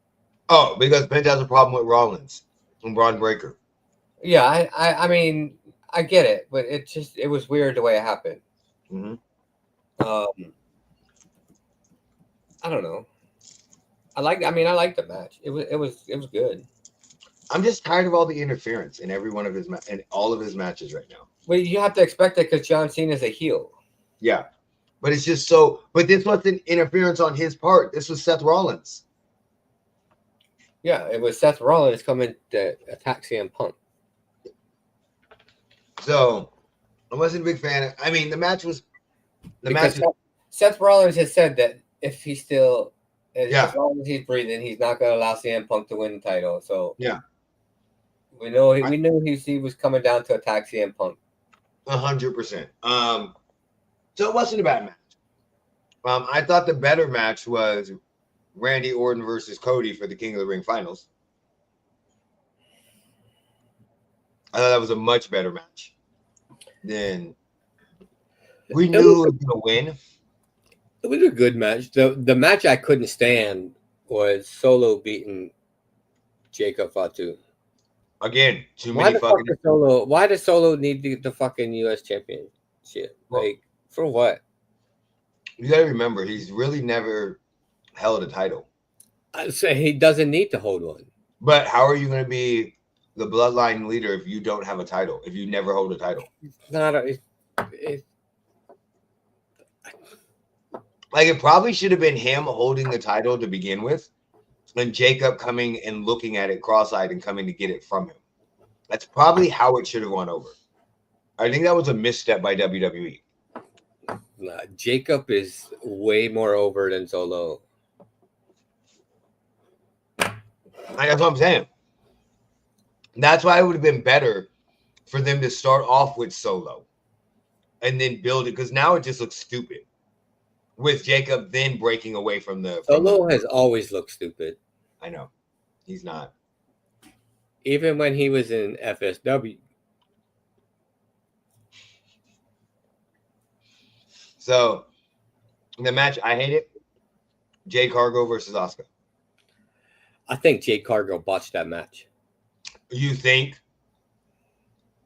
Penta has a problem with Rollins and Braun Breaker.
Yeah, I mean, I get it, but it was weird the way it happened.
Mm-hmm.
I don't know. I liked the match. It was good.
I'm just tired of all the interference in every one of in all of his matches right now.
Well, you have to expect it because John Cena is a heel.
Yeah, but it's just so. But this wasn't interference on his part. This was Seth Rollins.
Yeah, it was Seth Rollins coming to attack CM Punk.
So I wasn't a big fan. I mean, the match was.
Seth Rollins has said that if he still,
as
long as he's breathing, he's not going to allow CM Punk to win the title. So
yeah,
we knew he was coming down to attack CM Punk.
100%. So it wasn't a bad match. I thought the better match was Randy Orton versus Cody for the King of the Ring finals. I thought that was a much better match than we knew who was going to win.
It was a good match. The match I couldn't stand was Solo beating Jacob Fatu.
Again, too many fucking.
Why does Solo need the fucking U.S. championship? Like, for what?
You gotta remember, he's really never held a title.
I say he doesn't need to hold one.
But how are you going to be the bloodline leader if you don't have a title? If you never hold a title? Like, it probably should have been him holding the title to begin with, and Jacob coming and looking at it cross-eyed and coming to get it from him. That's probably how it should have gone over. I think that was a misstep by WWE.
Jacob is way more over than Solo.
That's what I'm saying. That's why it would have been better for them to start off with Solo and then build it, because now it just looks stupid with Jacob then breaking away from the.
Solo has always looked stupid.
I know. He's not.
Even when he was in FSW.
So, the match, I hate it. Jade Cargill versus Asuka.
I think Jade Cargill botched that match.
You think?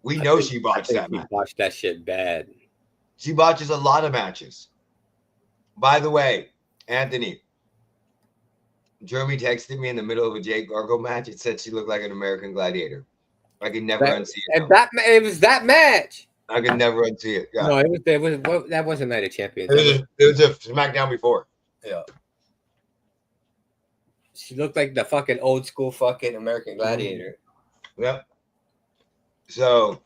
We know she botched that match.
She botched that shit bad.
She botches a lot of matches. By the way, Anthony, Jeremy texted me in the middle of a Jade Cargill match. It said she looked like an American Gladiator. I could never unsee it.
And it was that match.
I could never unsee it. Yeah.
No, that wasn't Night of Champions.
It was a SmackDown before.
Yeah. She looked like the fucking old school fucking American Gladiator.
Yep. So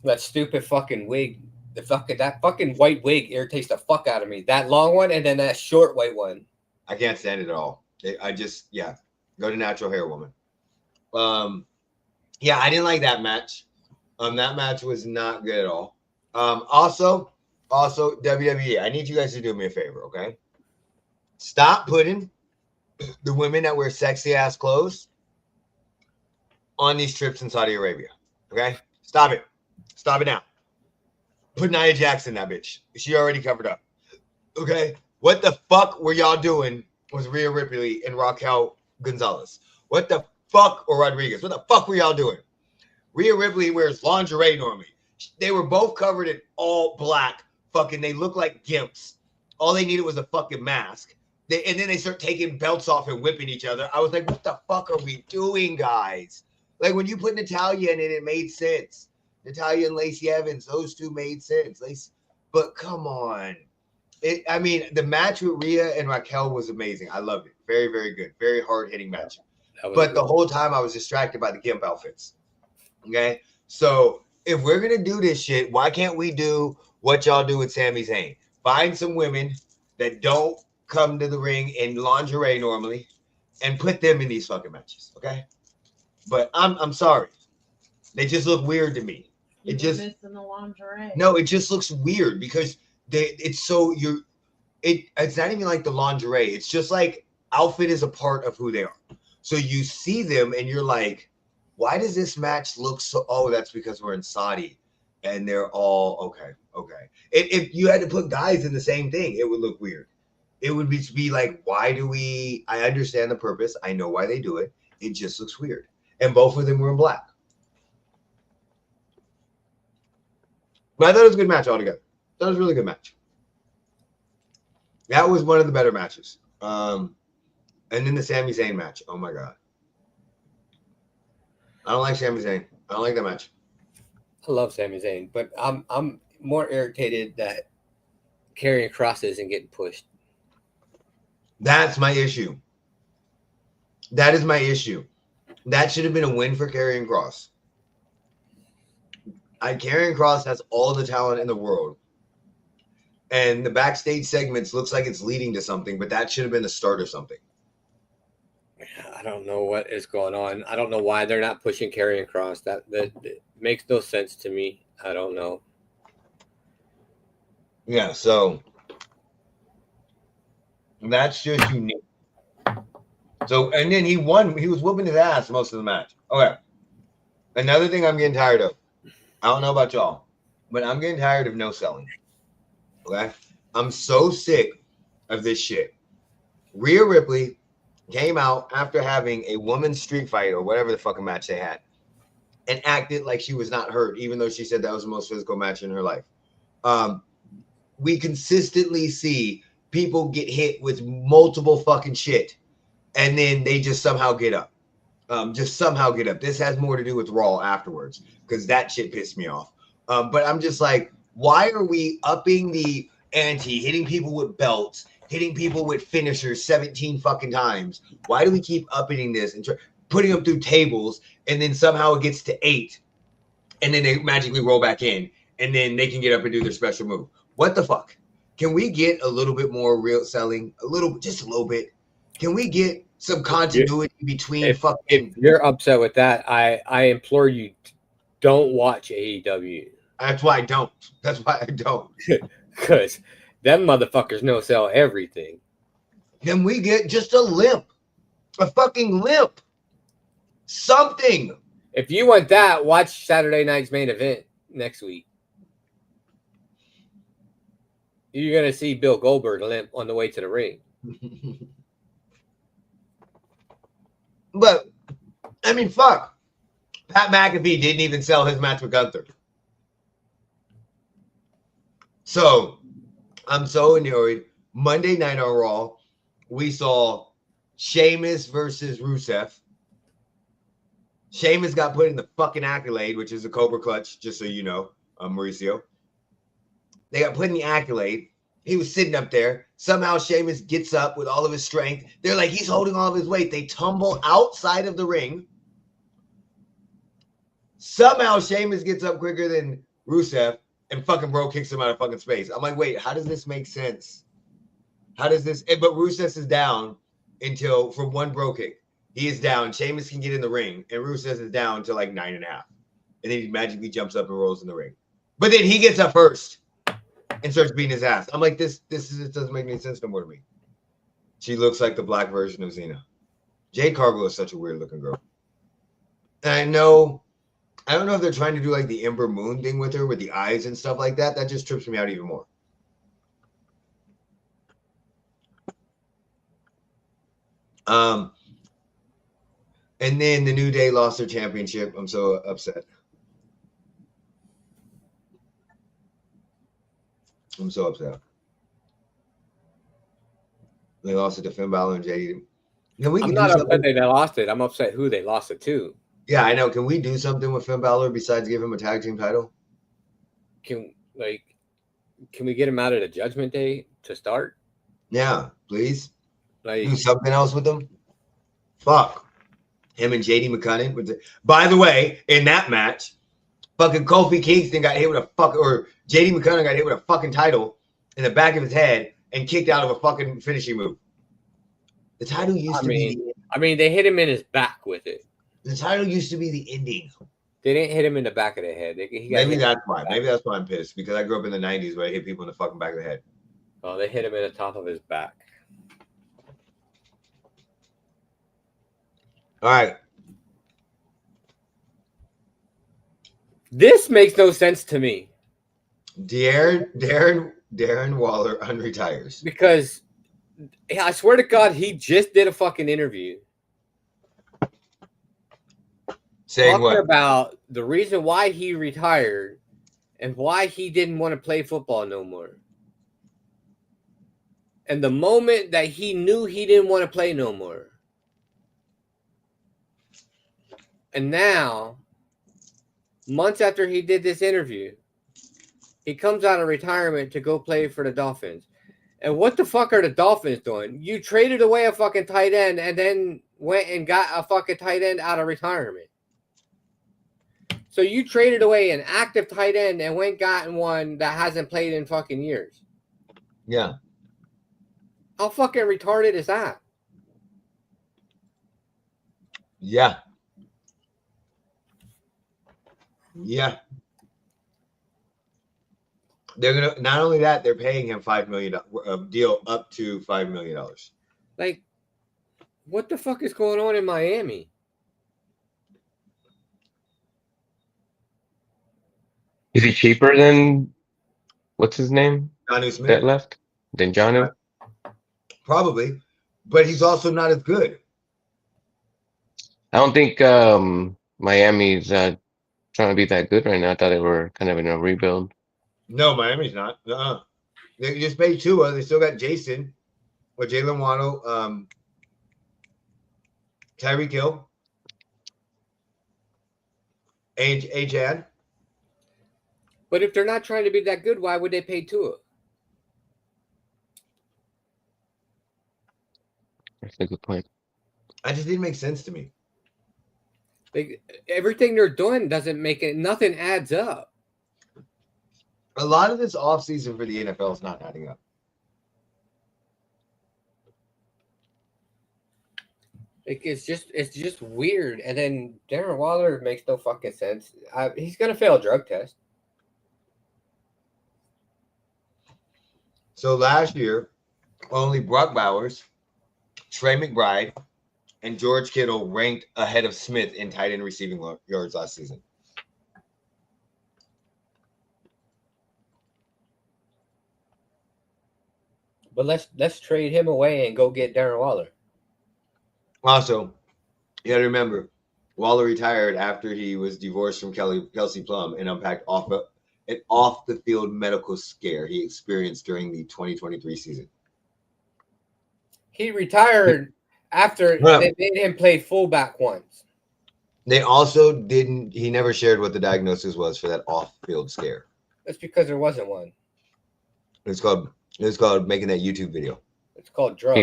that stupid fucking wig That fucking white wig irritates the fuck out of me. That long one and then that short white one.
I can't stand it at all. I just go to natural hair, woman. Yeah, I didn't like that match. That match was not good at all. Also WWE, I need you guys to do me a favor, okay? Stop putting the women that wear sexy ass clothes on these trips in Saudi Arabia. Okay? Stop it now. Put Nia Jax in that bitch. She already covered up. Okay? What the fuck were y'all doing with Rhea Ripley and Raquel Gonzalez? What the fuck, or Rodriguez? What the fuck were y'all doing? Rhea Ripley wears lingerie normally. They were both covered in all black. Fucking, they look like gimps. All they needed was a fucking mask. And then they start taking belts off and whipping each other. I was like, what the fuck are we doing, guys? Like, when you put Natalya in it, it made sense. Natalya and Lacey Evans, those two made sense. But come on. The match with Rhea and Raquel was amazing. I loved it. Very, very good. Very hard-hitting match. But the whole time I was distracted by the gimp outfits. Okay? So, if we're going to do this shit, why can't we do what y'all do with Sami Zayn? Find some women that don't come to the ring in lingerie normally and put them in these fucking matches, okay? But I'm sorry. They just look weird to me. It's not looks weird because it's not even like the lingerie. It's just like outfit is a part of who they are. So you see them and you're like, why does this match look so? Oh, that's because we're in Saudi and they're all okay. If you had to put guys in the same thing, it would look weird. It would be like, why do we? I understand the purpose. I know why they do it. It just looks weird. And both of them were in black. But I thought it was a good match altogether. That was a really good match. That was one of the better matches. And then the Sami Zayn match. Oh my god. I don't like Sami Zayn. I don't like that match.
I love Sami Zayn, but I'm more irritated that Karrion Kross isn't getting pushed.
That's my issue. That is my issue. That should have been a win for Karrion Kross. Karrion Kross has all the talent in the world. And the backstage segments looks like it's leading to something, but that should have been the start of something.
I don't know what is going on. I don't know why they're not pushing Karrion Kross. That makes no sense to me. I don't know.
Yeah, so that's just unique. So, and then he won. He was whooping his ass most of the match. Okay. Another thing I'm getting tired of. I don't know about y'all, but I'm getting tired of no selling. Okay? I'm so sick of this shit. Rhea Ripley came out after having a women's street fight or whatever the fucking match they had and acted like she was not hurt, even though she said that was the most physical match in her life. We consistently see people get hit with multiple fucking shit and then they just somehow get up. This has more to do with Raw afterwards because that shit pissed me off. But I'm just like, why are we upping the ante, hitting people with belts, hitting people with finishers 17 fucking times? Why do we keep upping this and putting them through tables and then somehow it gets to 8 and then they magically roll back in and then they can get up and do their special move? What the fuck? Can we get a little bit more real selling? Just a little bit. Can we get some continuity between
if you're upset with that, I implore you, don't watch AEW.
That's why I don't.
Because them motherfuckers no sell everything.
Then we get just a limp. A fucking limp. Something.
If you want that, watch Saturday night's main event next week. You're going to see Bill Goldberg limp on the way to the ring.
But, I mean, fuck. Pat McAfee didn't even sell his match with Gunther. So, I'm so annoyed. Monday night on Raw, we saw Sheamus versus Rusev. Sheamus got put in the fucking Accolade, which is a Cobra Clutch, just so you know, Mauricio. They got put in the Accolade. He was sitting up there. Somehow Sheamus gets up with all of his strength. They're like, he's holding all of his weight. They tumble outside of the ring. Somehow Sheamus gets up quicker than Rusev. and fucking bro kicks him out of fucking space. I'm like, wait, how does this make sense? How does this? But Rusev is down until for one bro kick. He is down. Sheamus can get in the ring, and Rusev is down to like 9.5, and then he magically jumps up and rolls in the ring. But then he gets up first and starts beating his ass. I'm like, this doesn't make any sense no more to me. She looks like the black version of Xena. Jade Cargill is such a weird looking girl. And I don't know if they're trying to do like the Ember Moon thing with her with the eyes and stuff like that. That just trips me out even more. And then the New Day lost their championship. I'm so upset. I'm so upset. They lost it to Finn Balor and JD.
I'm not upset they lost it. I'm upset who they lost it to.
Yeah, I know. Can we do something with Finn Balor besides give him a tag team title?
Can we get him out of the Judgment Day to start?
Yeah, please.
Like,
do something else with him. Fuck. Him and JD McCunney. By the way, in that match, fucking Kofi Kingston got hit with a or JD McCunney got hit with a fucking title in the back of his head and kicked out of a fucking finishing move. The title used to be.
I mean, they hit him in his back with it.
The title used to be the ending.
They didn't hit him in the back of the head.
Maybe that's why. Maybe that's why I'm pissed, because I grew up in the 90s where I hit people in the fucking back of the head.
Oh, they hit him in the top of his back.
All right.
This makes no sense to me.
Darren Waller unretires.
Because I swear to God, he just did a fucking interview.
Saying
talking
what?
About the reason why he retired and why he didn't want to play football no more. And the moment that he knew he didn't want to play no more. And now, months after he did this interview, he comes out of retirement to go play for the Dolphins. And what the fuck are the Dolphins doing? You traded away a fucking tight end and then went and got a fucking tight end out of retirement. So you traded away an active tight end and went and gotten one that hasn't played in fucking years.
Yeah.
How fucking retarded is that?
Yeah. Yeah. They're gonna not only that, they're paying him $5 million deal up to $5 million.
Like, what the fuck is going on in Miami?
Is he cheaper than what's his name?
Jonnu Smith
that left? Than Jonnu?
Probably, but he's also not as good.
I don't think Miami's trying to be that good right now. I thought they were kind of in a rebuild.
No, Miami's not. They just paid Tua. They still got Jason or Jalen Waddle, Tyreek Hill, Ajad.
But if they're not trying to be that good, why would they pay Tua?
That's a good point.
I just didn't make sense to me.
Everything they're doing doesn't make it. Nothing adds up.
A lot of this offseason for the NFL is not adding up.
It's just weird. And then Darren Waller makes no fucking sense. He's gonna fail a drug test.
So last year, only Brock Bowers, Trey McBride, and George Kittle ranked ahead of Smith in tight end receiving yards last season.
But let's trade him away and go get Darren Waller.
Also, you got to remember, Waller retired after he was divorced from Kelsey Plum and unpacked an off-the-field medical scare he experienced during the 2023 season.
He retired after they made him play fullback once.
They also didn't. He never shared what the diagnosis was for that off-field scare.
That's because there wasn't one.
It's called making that YouTube video.
It's called drugs.
He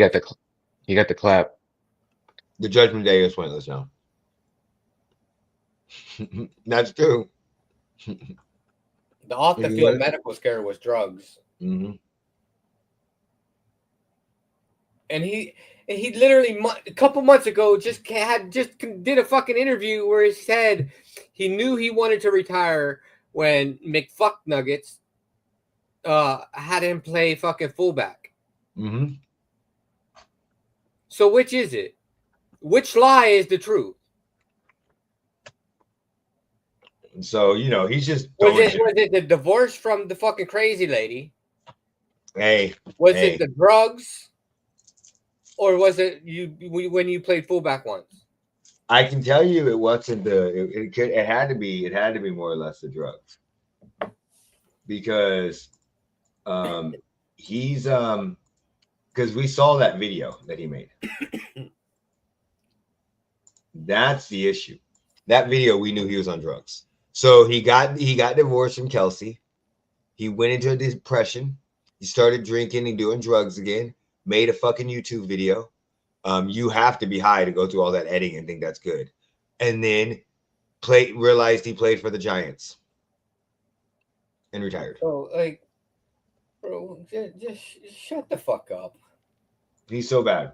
got the clap.
The Judgment Day is pointless now. That's true.
The off-the-field medical scare was drugs.
Mm-hmm.
And he literally a couple months ago just did a fucking interview where he said he knew he wanted to retire when McFucknuggets had him play fucking fullback.
Mm-hmm.
So which is it? Which lie is the truth?
So, he's just
was it the divorce from the fucking crazy lady? Was it the drugs? Or was it when you played fullback once?
I can tell you it wasn't it had to be more or less the drugs. Because he's because we saw that video that he made. That's the issue. That video, we knew he was on drugs. So he got divorced from Kelsey. He went into a depression. He started drinking and doing drugs again. Made a fucking YouTube video. You have to be high to go through all that editing and think that's good. And then realized he played for the Giants and retired.
Oh, bro, just shut the fuck up.
He's so bad.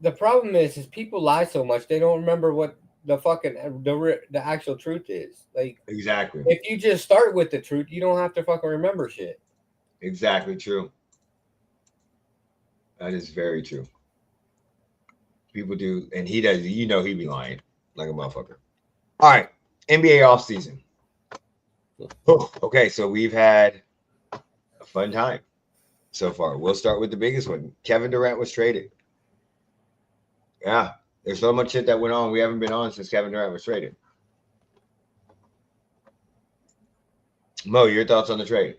The problem is people lie so much they don't remember what the fucking the actual truth is.
Exactly.
If you just start with the truth, you don't have to fucking remember shit.
Exactly true. That is very true. People do, and he does. He'd be lying like a motherfucker. All right, NBA offseason. Oh, okay, so we've had a fun time so far. We'll start with the biggest one. Kevin Durant was traded. Yeah, there's so much shit that went on. We haven't been on since Kevin Durant was traded. Mo, your thoughts on the trade?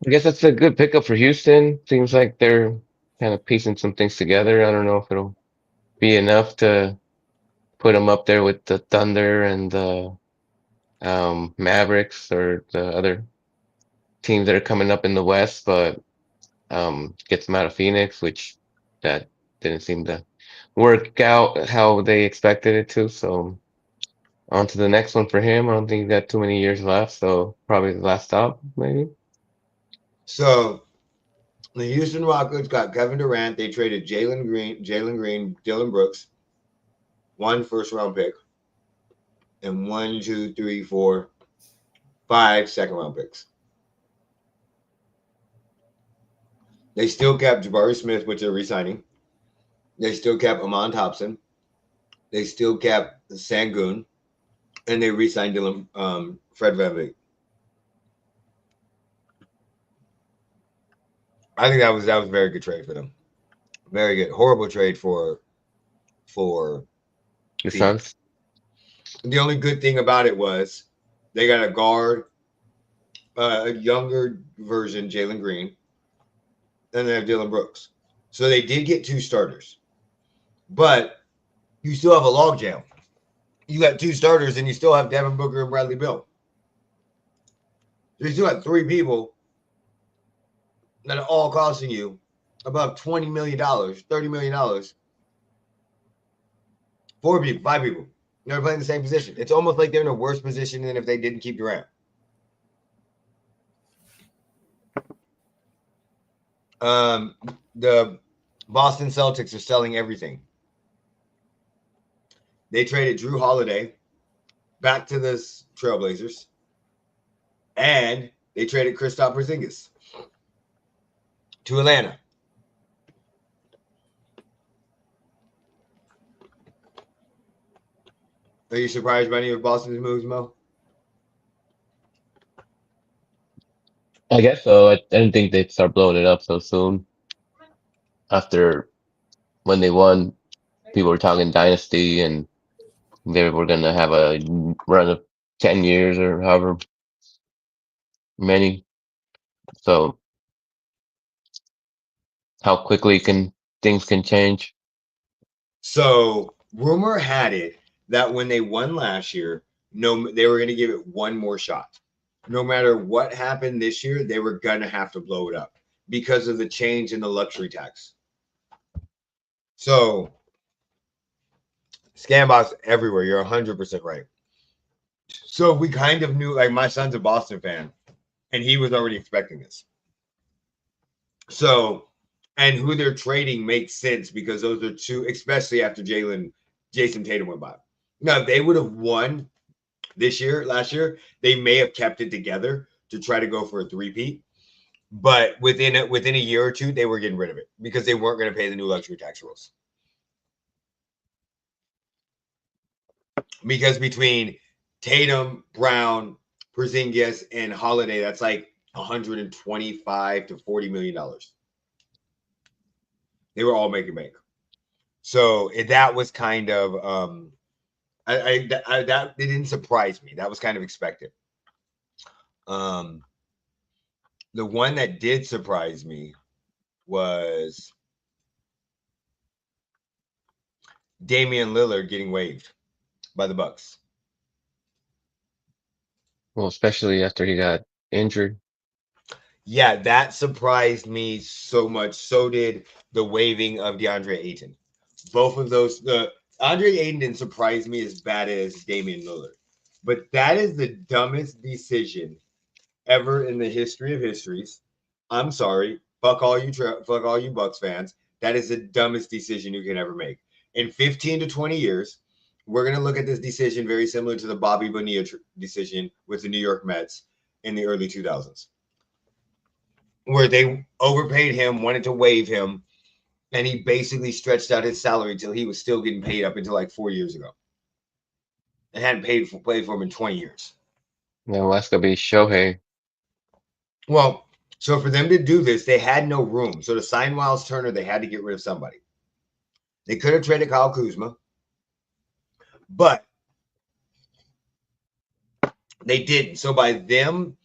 I guess that's a good pickup for Houston. Seems like they're kind of piecing some things together. I don't know if it'll be enough to put them up there with the Thunder and the Mavericks or the other teams that are coming up in the West, but gets them out of Phoenix, which that didn't seem to work out how they expected it to. So on to the next one for him. I don't think he's got too many years left, so probably the last stop, maybe.
So the Houston Rockets got Kevin Durant. They traded Jalen Green, Dylan Brooks, 1 first-round pick, and 1, 2, 3, 4, 5 second-round picks. They still kept Jabari Smith, which they're re-signing. They still kept Amon Thompson. They still kept Sangoon, and they re-signed Fred VanVleet. I think that was a very good trade for them. Very good. Horrible trade for
the Suns.
The only good thing about it was they got a guard, a younger version, Jalen Green, and they have Dylan Brooks. So they did get 2 starters. But you still have a logjam. You got 2 starters, and you still have Devin Booker and Bradley Beal. You still have 3 people that are all costing you about $20 million, $30 million. 4 people, 5 people. They're playing the same position. It's almost like they're in a worse position than if they didn't keep Durant. The Boston Celtics are selling everything. They traded Drew Holiday back to the Trailblazers, and they traded Kristaps Porzingis to Atlanta. Are you surprised by any of Boston's moves, Mo?
I guess so. I didn't think they'd start blowing it up so soon. After when they won, people were talking dynasty and they were going to have a run of 10 years or however many. So how quickly things can change?
So rumor had it that when they won last year, they were going to give it one more shot. No matter what happened this year, they were going to have to blow it up because of the change in the luxury tax. So Scam bots everywhere. You're 100% right. So we kind of knew, like, my son's a Boston fan, and he was already expecting this. So, and who they're trading makes sense because those are two, especially after Jason Tatum went by. Now, if they would have won last year, they may have kept it together to try to go for a three-peat. But within a year or two, they were getting rid of it because they weren't going to pay the new luxury tax rules. Because between Tatum, Brown, Porzingis, and Holiday, that's like $125 to $40 million. They were all making bank. So that was kind of that it didn't surprise me. That was kind of expected. The one that did surprise me was Damian Lillard getting waived by the Bucks.
Well, especially after he got injured.
Yeah, that surprised me so much. So did the waiving of DeAndre Ayton. Both of those, Andre Ayton didn't surprise me as bad as Damian Lillard. But that is the dumbest decision ever in the history of histories. I'm sorry. Fuck all you Bucks fans. That is the dumbest decision you can ever make. In 15 to 20 years, we're going to look at this decision very similar to the Bobby Bonilla decision with the New York Mets in the early 2000s, where they overpaid him, wanted to waive him, and he basically stretched out his salary until he was still getting paid up until like 4 years ago. And hadn't played for him in 20 years.
No, that's going to be Shohei.
Well, so for them to do this, they had no room. So to sign Miles Turner, they had to get rid of somebody. They could have traded Kyle Kuzma, but they didn't. So by them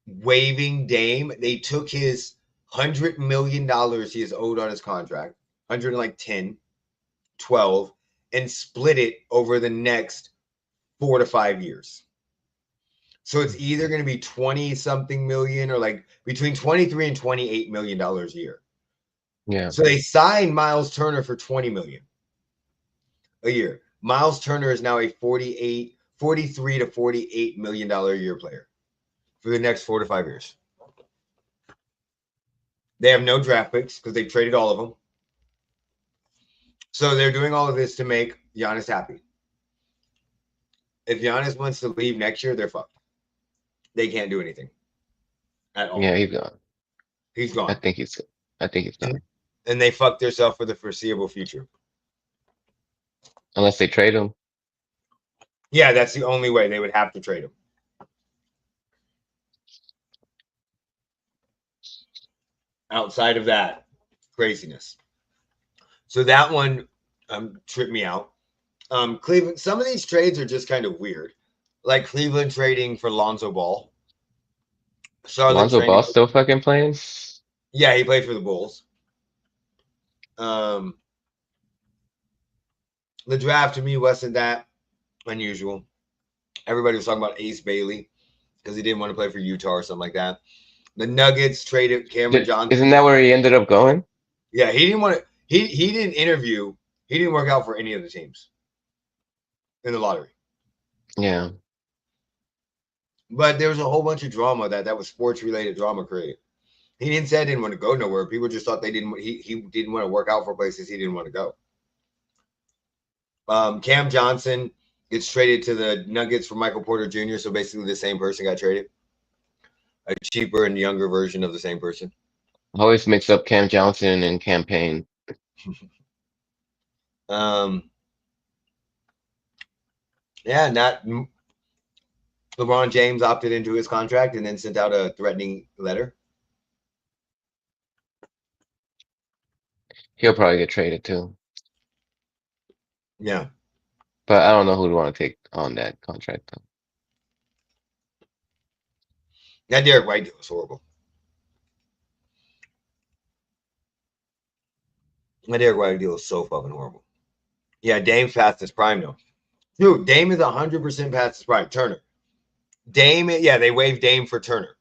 waiving Dame, they took his $100 million he is owed on his contract, 110, 12, and split it over the next 4 to 5 years. So it's either going to be 20 something million or like between 23 and 28 million dollars a year.
Yeah.
So they signed Miles Turner for 20 million a year. Miles Turner is now a 43 to 48 million dollar a year player for the next 4 to 5 years. They have no draft picks because they traded all of them. So they're doing all of this to make Giannis happy. If Giannis wants to leave next year, they're fucked. They can't do anything at all.
Yeah, he's gone.
He's gone.
I think he's gone.
And they fucked themselves for the foreseeable future.
Unless they trade him.
Yeah, that's the only way. They would have to trade him. Outside of that, craziness. So that one tripped me out. Cleveland, some of these trades are just kind of weird. Like Cleveland trading for Lonzo Ball.
Lonzo Ball still fucking playing?
Yeah, he played for the Bulls. The draft to me wasn't that unusual. Everybody was talking about Ace Bailey because he didn't want to play for Utah or something like that. The Nuggets traded Cameron Johnson.
Isn't that where he ended up going?
Yeah, he didn't want to. He didn't interview. He didn't work out for any of the teams in the lottery.
Yeah.
But there was a whole bunch of drama that was sports related drama created. He didn't say he didn't want to go nowhere. People just thought he didn't want to work out for places he didn't want to go. Cam Johnson gets traded to the Nuggets for Michael Porter Jr. So basically the same person got traded. A cheaper and younger version of the same person.
I always mix up Cam Johnson and Campaign.
LeBron James opted into his contract and then sent out a threatening letter.
He'll probably get traded too.
Yeah.
But I don't know who would want to take on that contract though.
That Derek White deal was horrible. That Derek White deal is so fucking horrible. Yeah, Dame's past his prime though. Dude, Dame is 100% past his prime. Turner. Dame, yeah, they waived Dame for Turner.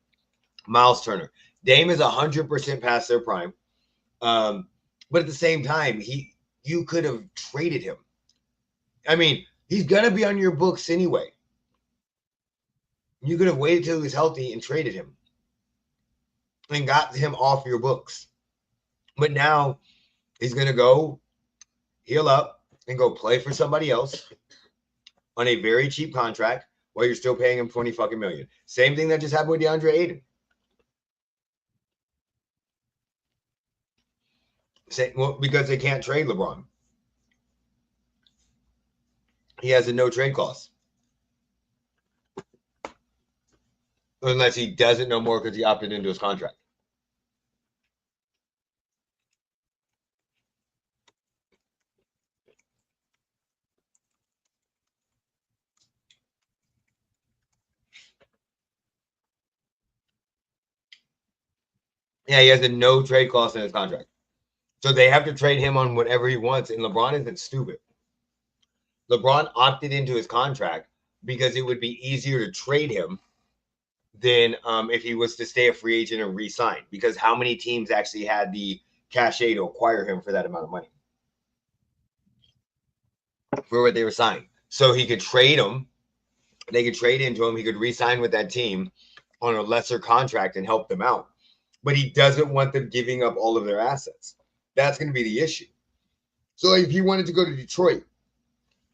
Miles Turner. Dame is 100% past their prime. But at the same time, you could have traded him. I mean, he's gonna be on your books anyway. You could have waited till he was healthy and traded him and got him off your books. But now he's gonna go heal up and go play for somebody else on a very cheap contract while you're still paying him 20 fucking million. Same thing that just happened with DeAndre Ayton. Well, because they can't trade LeBron. He has a no trade clause. Unless he doesn't no more because he opted into his contract. Yeah, he has a no trade clause in his contract. So they have to trade him on whatever he wants. And LeBron isn't stupid. LeBron opted into his contract because it would be easier to trade him than if he was to stay a free agent and re-sign. Because how many teams actually had the cachet to acquire him for that amount of money? For what they were signed. So he could trade him. They could trade into him. He could re-sign with that team on a lesser contract and help them out. But he doesn't want them giving up all of their assets. That's going to be the issue. So if he wanted to go to Detroit,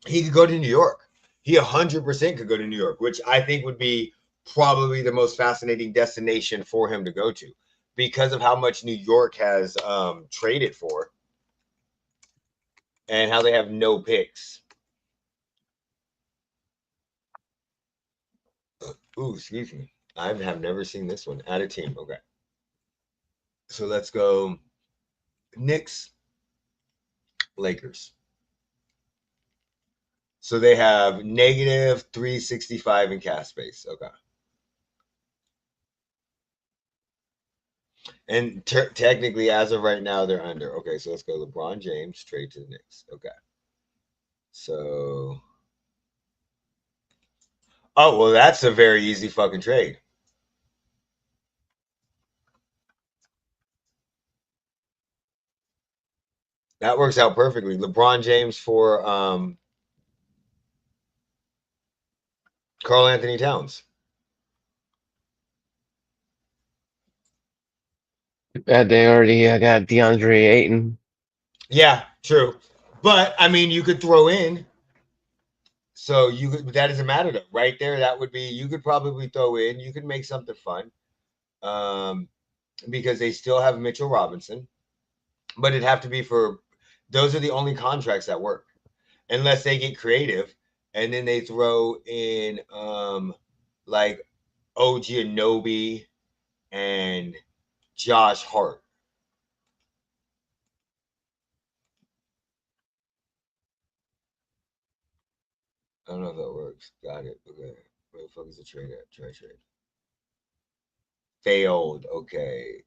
he could go to New York. He 100% could go to New York, which I think would be probably the most fascinating destination for him to go to because of how much New York has traded for and how they have no picks. Ooh, excuse me. I have never seen this one. Add a team. Okay. So let's go Knicks, Lakers. So they have negative 365 in cap space. Okay. And technically, as of right now, they're under. Okay, so let's go LeBron James, trade to the Knicks. Okay. So. Oh, well, that's a very easy fucking trade. That works out perfectly. LeBron James for Karl Anthony Towns.
They already got DeAndre Ayton.
Yeah, true. But I mean, you could throw in. So you could, that doesn't matter though. Right there, that would be you could probably throw in. You could make something fun, because they still have Mitchell Robinson, but it'd have to be for. Those are the only contracts that work, unless they get creative, and then they throw in like OG Anunoby and Josh Hart. I don't know if that works. Got it. Okay. Where the fuck is the trade at? Trade. Failed. Okay.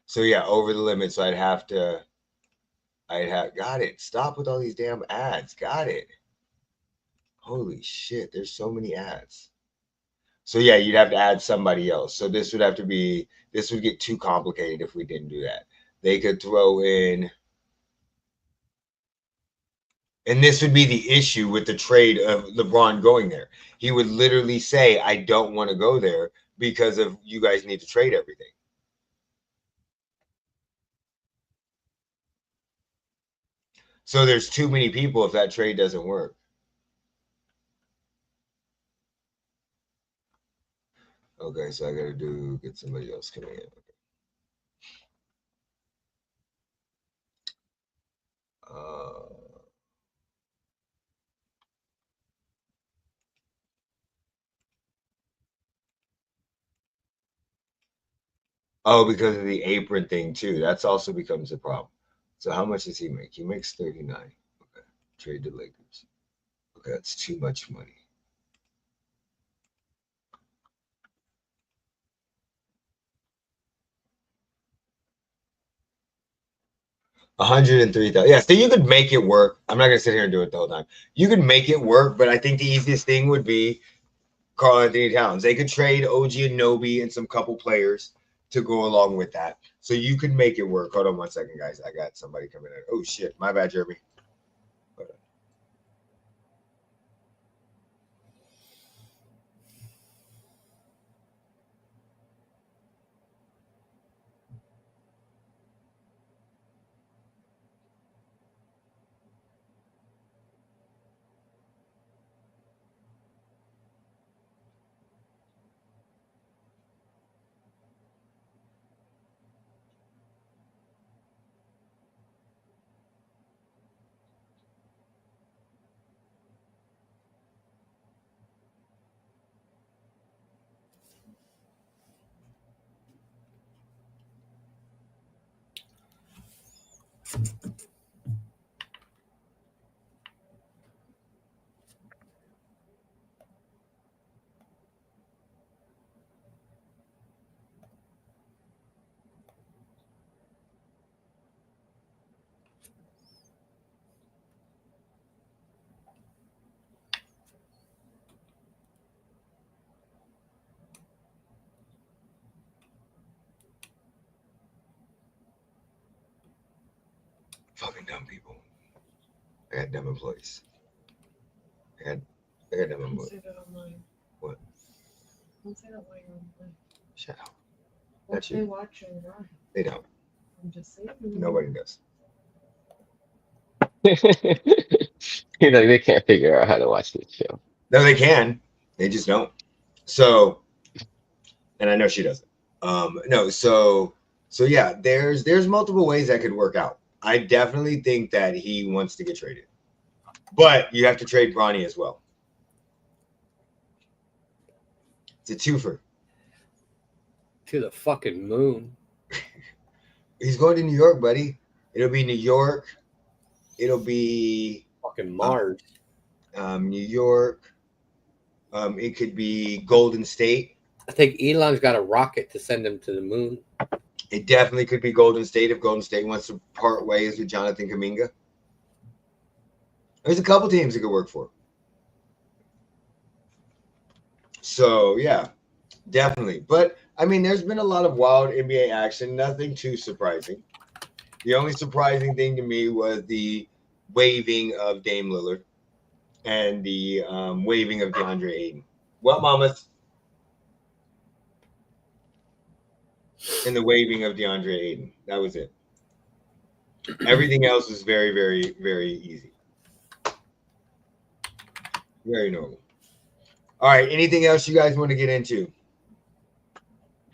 So yeah, over the limit. So got it. Stop with all these damn ads. Got it. Holy shit. There's so many ads. So yeah, you'd have to add somebody else. So this would get too complicated if we didn't do that. They could throw in. And this would be the issue with the trade of LeBron going there. He would literally say, I don't want to go there because of you guys need to trade everything. So there's too many people if that trade doesn't work. Okay, so I got to get somebody else coming in. Oh, because of the apron thing too. That's also becomes a problem. So how much does he make? He makes 39. Okay. Trade the Lakers. Okay, that's too much money. $103,000. Yeah, so you could make it work. I'm not gonna sit here and do it the whole time. You could make it work, but I think the easiest thing would be Karl Anthony Towns. They could trade OG Anunoby and some couple players to go along with that. So you can make it work. Hold on 1 second, guys. I got somebody coming in. Oh shit, my bad, Jeremy. Fucking dumb people. I got dumb employees. I got dumb employees.
Don't say that online.
What?
Don't say that while you're online.
Shut up.
What
That's
they
you.
watch and why?
They don't.
I'm just saying.
Nobody does.
You know, they can't figure out how to watch this show.
No, they can. They just don't. So, and I know she doesn't. No, so yeah, there's multiple ways that could work out. I definitely think that he wants to get traded, but you have to trade Bronny as well. It's a twofer.
To the fucking moon.
He's going to New York, buddy. It'll be New York. It'll be
Fucking Mars.
New York. It could be Golden State.
I think Elon's got a rocket to send him to the moon.
It definitely could be Golden State if Golden State wants to part ways with Jonathan Kuminga. There's a couple teams it could work for. So, yeah, definitely. But, I mean, there's been a lot of wild NBA action. Nothing too surprising. The only surprising thing to me was the waving of Dame Lillard and the waving of DeAndre Ayton. Well, mamas. And the waving of DeAndre Ayton. That was it. Everything else was very, very, very easy. Very normal. All right. Anything else you guys want to get into?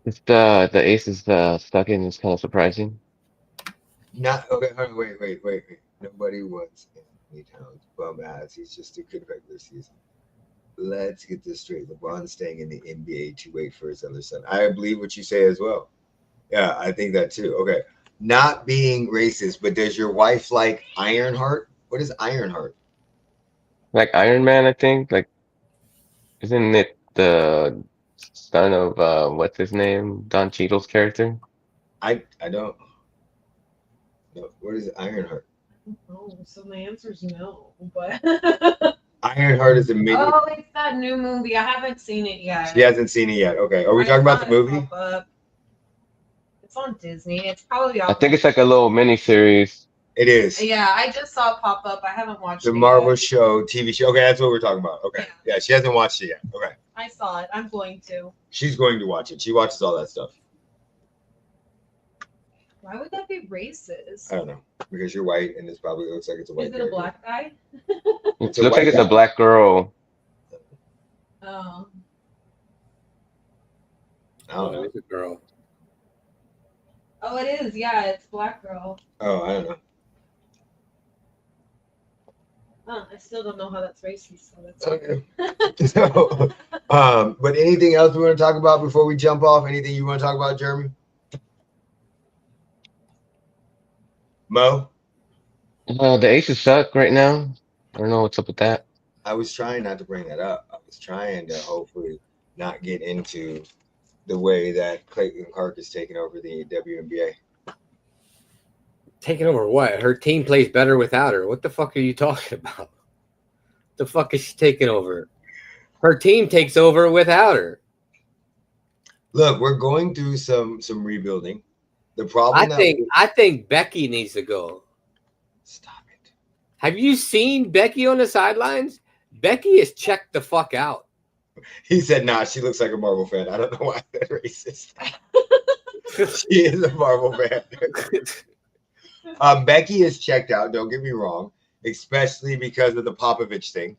It's the Aces stuck in is kind of surprising.
Not okay. Wait. Nobody wants Anthony Towns bum ass. He's just a good regular season. Let's get this straight. LeBron's staying in the NBA to wait for his other son. I believe what you say as well. Yeah, I think that too. Okay. Not being racist, but does your wife like Ironheart? What is Ironheart?
Like Iron Man, I think. Like, isn't it the son of what's his name? Don Cheadle's character?
I don't know. What is Ironheart?
Oh, so my answer is no. But
Ironheart is a mini.
oh, it's that new movie. I haven't seen it yet.
She hasn't seen it yet. Okay. Are we talking about the movie?
It's on Disney. It's probably
I think it's like a little mini series.
It is.
Yeah, I just saw it pop up. I haven't watched
The
it
Marvel
yet.
show, TV show. Okay, that's what we're talking about. Okay. Yeah, she hasn't watched it yet. Okay.
I saw it. I'm going to.
She's going to watch it. She watches all that stuff.
Why would that be racist?
I don't know. Because you're white and it probably looks like it's a white
Is it a
character.
black guy?
It
It's a
looks
white
like it's
guy.
a black girl.
Oh.
I don't know.
It's a girl.
Oh, it is. Yeah, it's black girl.
Oh, I don't know.
I still don't know how that's racist. So that's
Okay. So, but anything else we want to talk about before we jump off? Anything you want to talk about, Jeremy? Mo?
The Aces suck right now. I don't know what's up with that.
I was trying not to bring that up. I was trying to hopefully not get into the way that Clayton Clark is taking over the WNBA.
Taking over what? Her team plays better without her. What the fuck are you talking about? The fuck is she taking over? Her team takes over without her.
Look, we're going through some rebuilding. The problem
I think Becky needs to go.
Stop it.
Have you seen Becky on the sidelines? Becky is checked the fuck out.
He said, "Nah, she looks like a Marvel fan." I don't know why that racist. She is a Marvel fan. Becky is checked out. Don't get me wrong, especially because of the Popovich thing.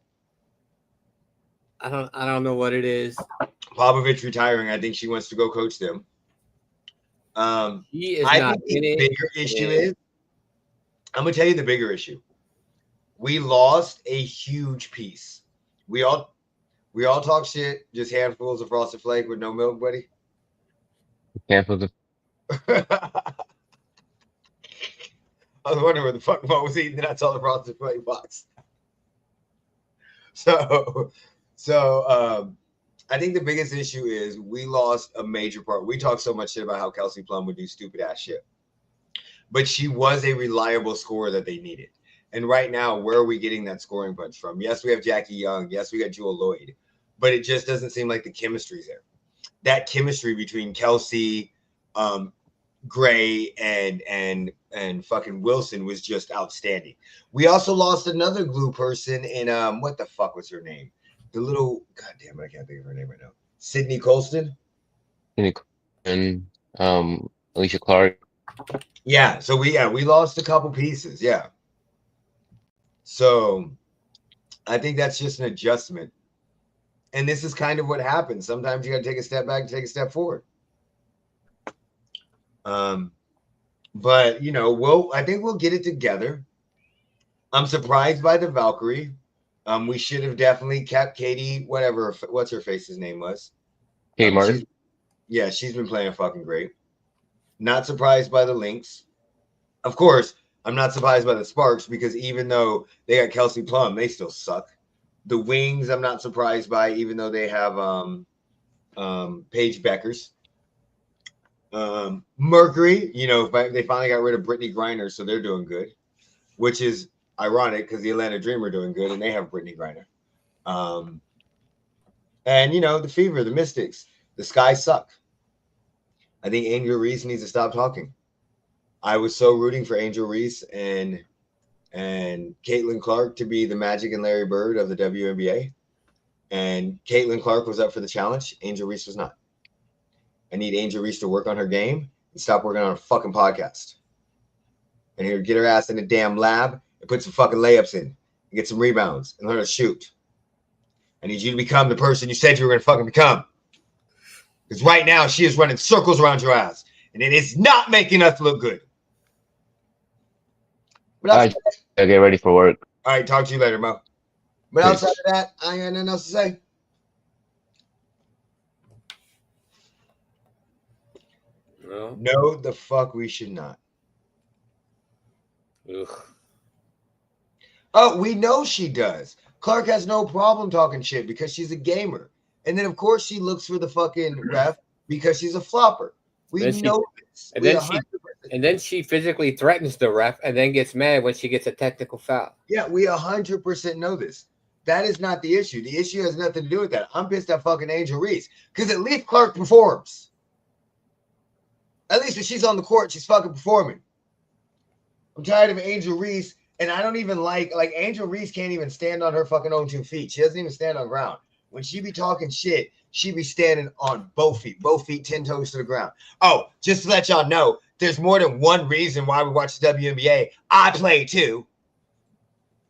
I don't know what it is.
Popovich retiring. I think she wants to go coach them.
He is
I
not
think
in
the
it.
bigger issue is. I'm gonna tell you the bigger issue. We lost a huge piece. We all talk shit. Just handfuls of Frosted Flake with no milk, buddy.
Handfuls of.
I was wondering where the fuck Mo was eating, and I saw the Frosted Flake box. So, I think the biggest issue is we lost a major part. We talk so much shit about how Kelsey Plum would do stupid ass shit, but she was a reliable scorer that they needed. And right now, where are we getting that scoring punch from? Yes, we have Jackie Young. Yes, we got Jewel Lloyd, but it just doesn't seem like the chemistry's there. That chemistry between Kelsey, Gray, and fucking Wilson was just outstanding. We also lost another glue person in what the fuck was her name? The little goddamn, I can't think of her name right now. Sydney Colston.
And Alicia Clark.
Yeah, so we lost a couple pieces. Yeah. So I think that's just an adjustment. And this is kind of what happens. Sometimes you got to take a step back and take a step forward. But I think we'll get it together. I'm surprised by the Valkyrie. We should have definitely kept Katie, what's her face's name was.
Katie Martin.
She's been playing fucking great. Not surprised by the Lynx. Of course, I'm not surprised by the Sparks because even though they got Kelsey Plum, they still suck. The Wings, I'm not surprised by, even though they have Paige Beckers. Mercury, they finally got rid of Brittany Griner, so they're doing good, which is ironic because the Atlanta Dream are doing good and they have Brittany Griner. And the Fever, the Mystics, the Sky suck. I think Angel Reese needs to stop talking. I was so rooting for Angel Reese and Caitlin Clark to be the Magic and Larry Bird of the WNBA. And Caitlin Clark was up for the challenge. Angel Reese was not. I need Angel Reese to work on her game and stop working on a fucking podcast. And here, get her ass in the damn lab and put some fucking layups in and get some rebounds and learn to shoot. I need you to become the person you said you were going to fucking become. Because right now she is running circles around your ass and it is not making us look good.
I get ready for work.
All right, talk to you later, Mo. But outside of that, I ain't got nothing else to say. No, the fuck we should not.
Ugh.
Oh, we know she does. Clark has no problem talking shit because she's a gamer. And then, of course, she looks for the fucking ref because she's a flopper. We know this.
And then she physically threatens the ref and then gets mad when she gets a technical foul.
Yeah, we 100% know this. That is not the issue. The issue has nothing to do with that. I'm pissed at fucking Angel Reese because at least Clark performs. At least when she's on the court, she's fucking performing. I'm tired of Angel Reese, and I don't even like Angel Reese can't even stand on her fucking own 2 feet. She doesn't even stand on ground. When she be talking shit, she be standing on both feet, 10 toes to the ground. Oh, just to let y'all know, there's more than one reason why we watch the WNBA. I play too.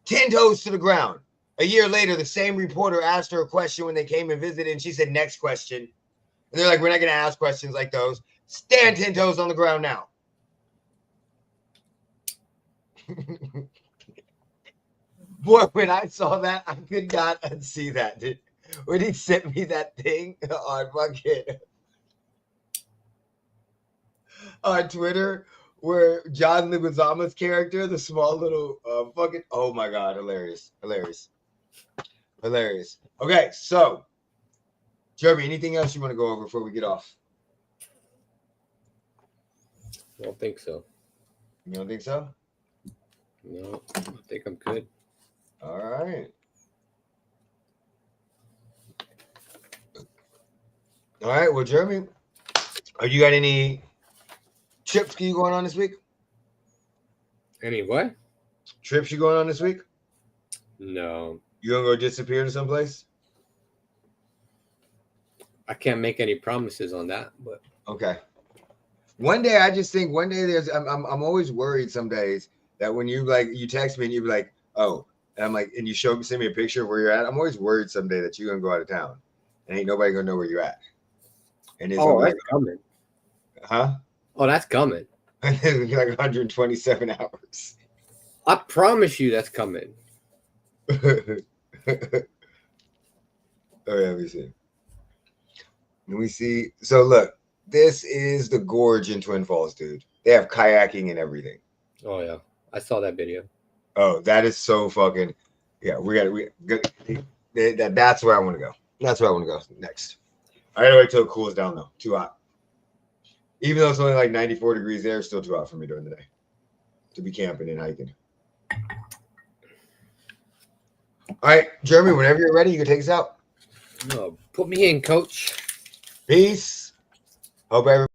10 toes to the ground. A year later, the same reporter asked her a question when they came and visited, and she said, next question. And they're like, we're not going to ask questions like those. Stand 10 toes on the ground now. Boy, when I saw that, I could not unsee that, dude. When he sent me that thing on fucking on Twitter, where John Leguizamo's character, the small little fucking, oh my god, hilarious. Okay, so Jeremy, anything else you want to go over before we get off?
I don't think so.
You don't think so?
No, I think I'm good.
All right. All right. Well, Jeremy, Are you got any trips you going on this week?
Any what?
Trips you going on this week?
No.
You gonna go disappear to someplace?
I can't make any promises on that, but
Okay. One day, I just think one day I'm always worried some days that when you text me and you be like, oh, and I'm like, and you send me a picture of where you're at. I'm always worried someday that you're gonna go out of town and ain't nobody gonna know where you're at. And it's
that's coming.
Huh?
Oh, that's coming.
And it's gonna be like 127 hours.
I promise you that's coming.
Oh, yeah, let me see. Let me see. So look, this is the gorge in Twin Falls, dude. They have kayaking and everything.
Oh yeah, I saw that video.
Oh, that is so fucking. Yeah, we got. That's where I want to go. That's where I want to go next. I gotta wait till it cools down though. Too hot. Even though it's only like 94 degrees there, it's still too hot for me during the day to be camping and hiking. All right, Jeremy, whenever you're ready, you can take us out.
Oh, put me in, coach.
Peace. Hope everybody.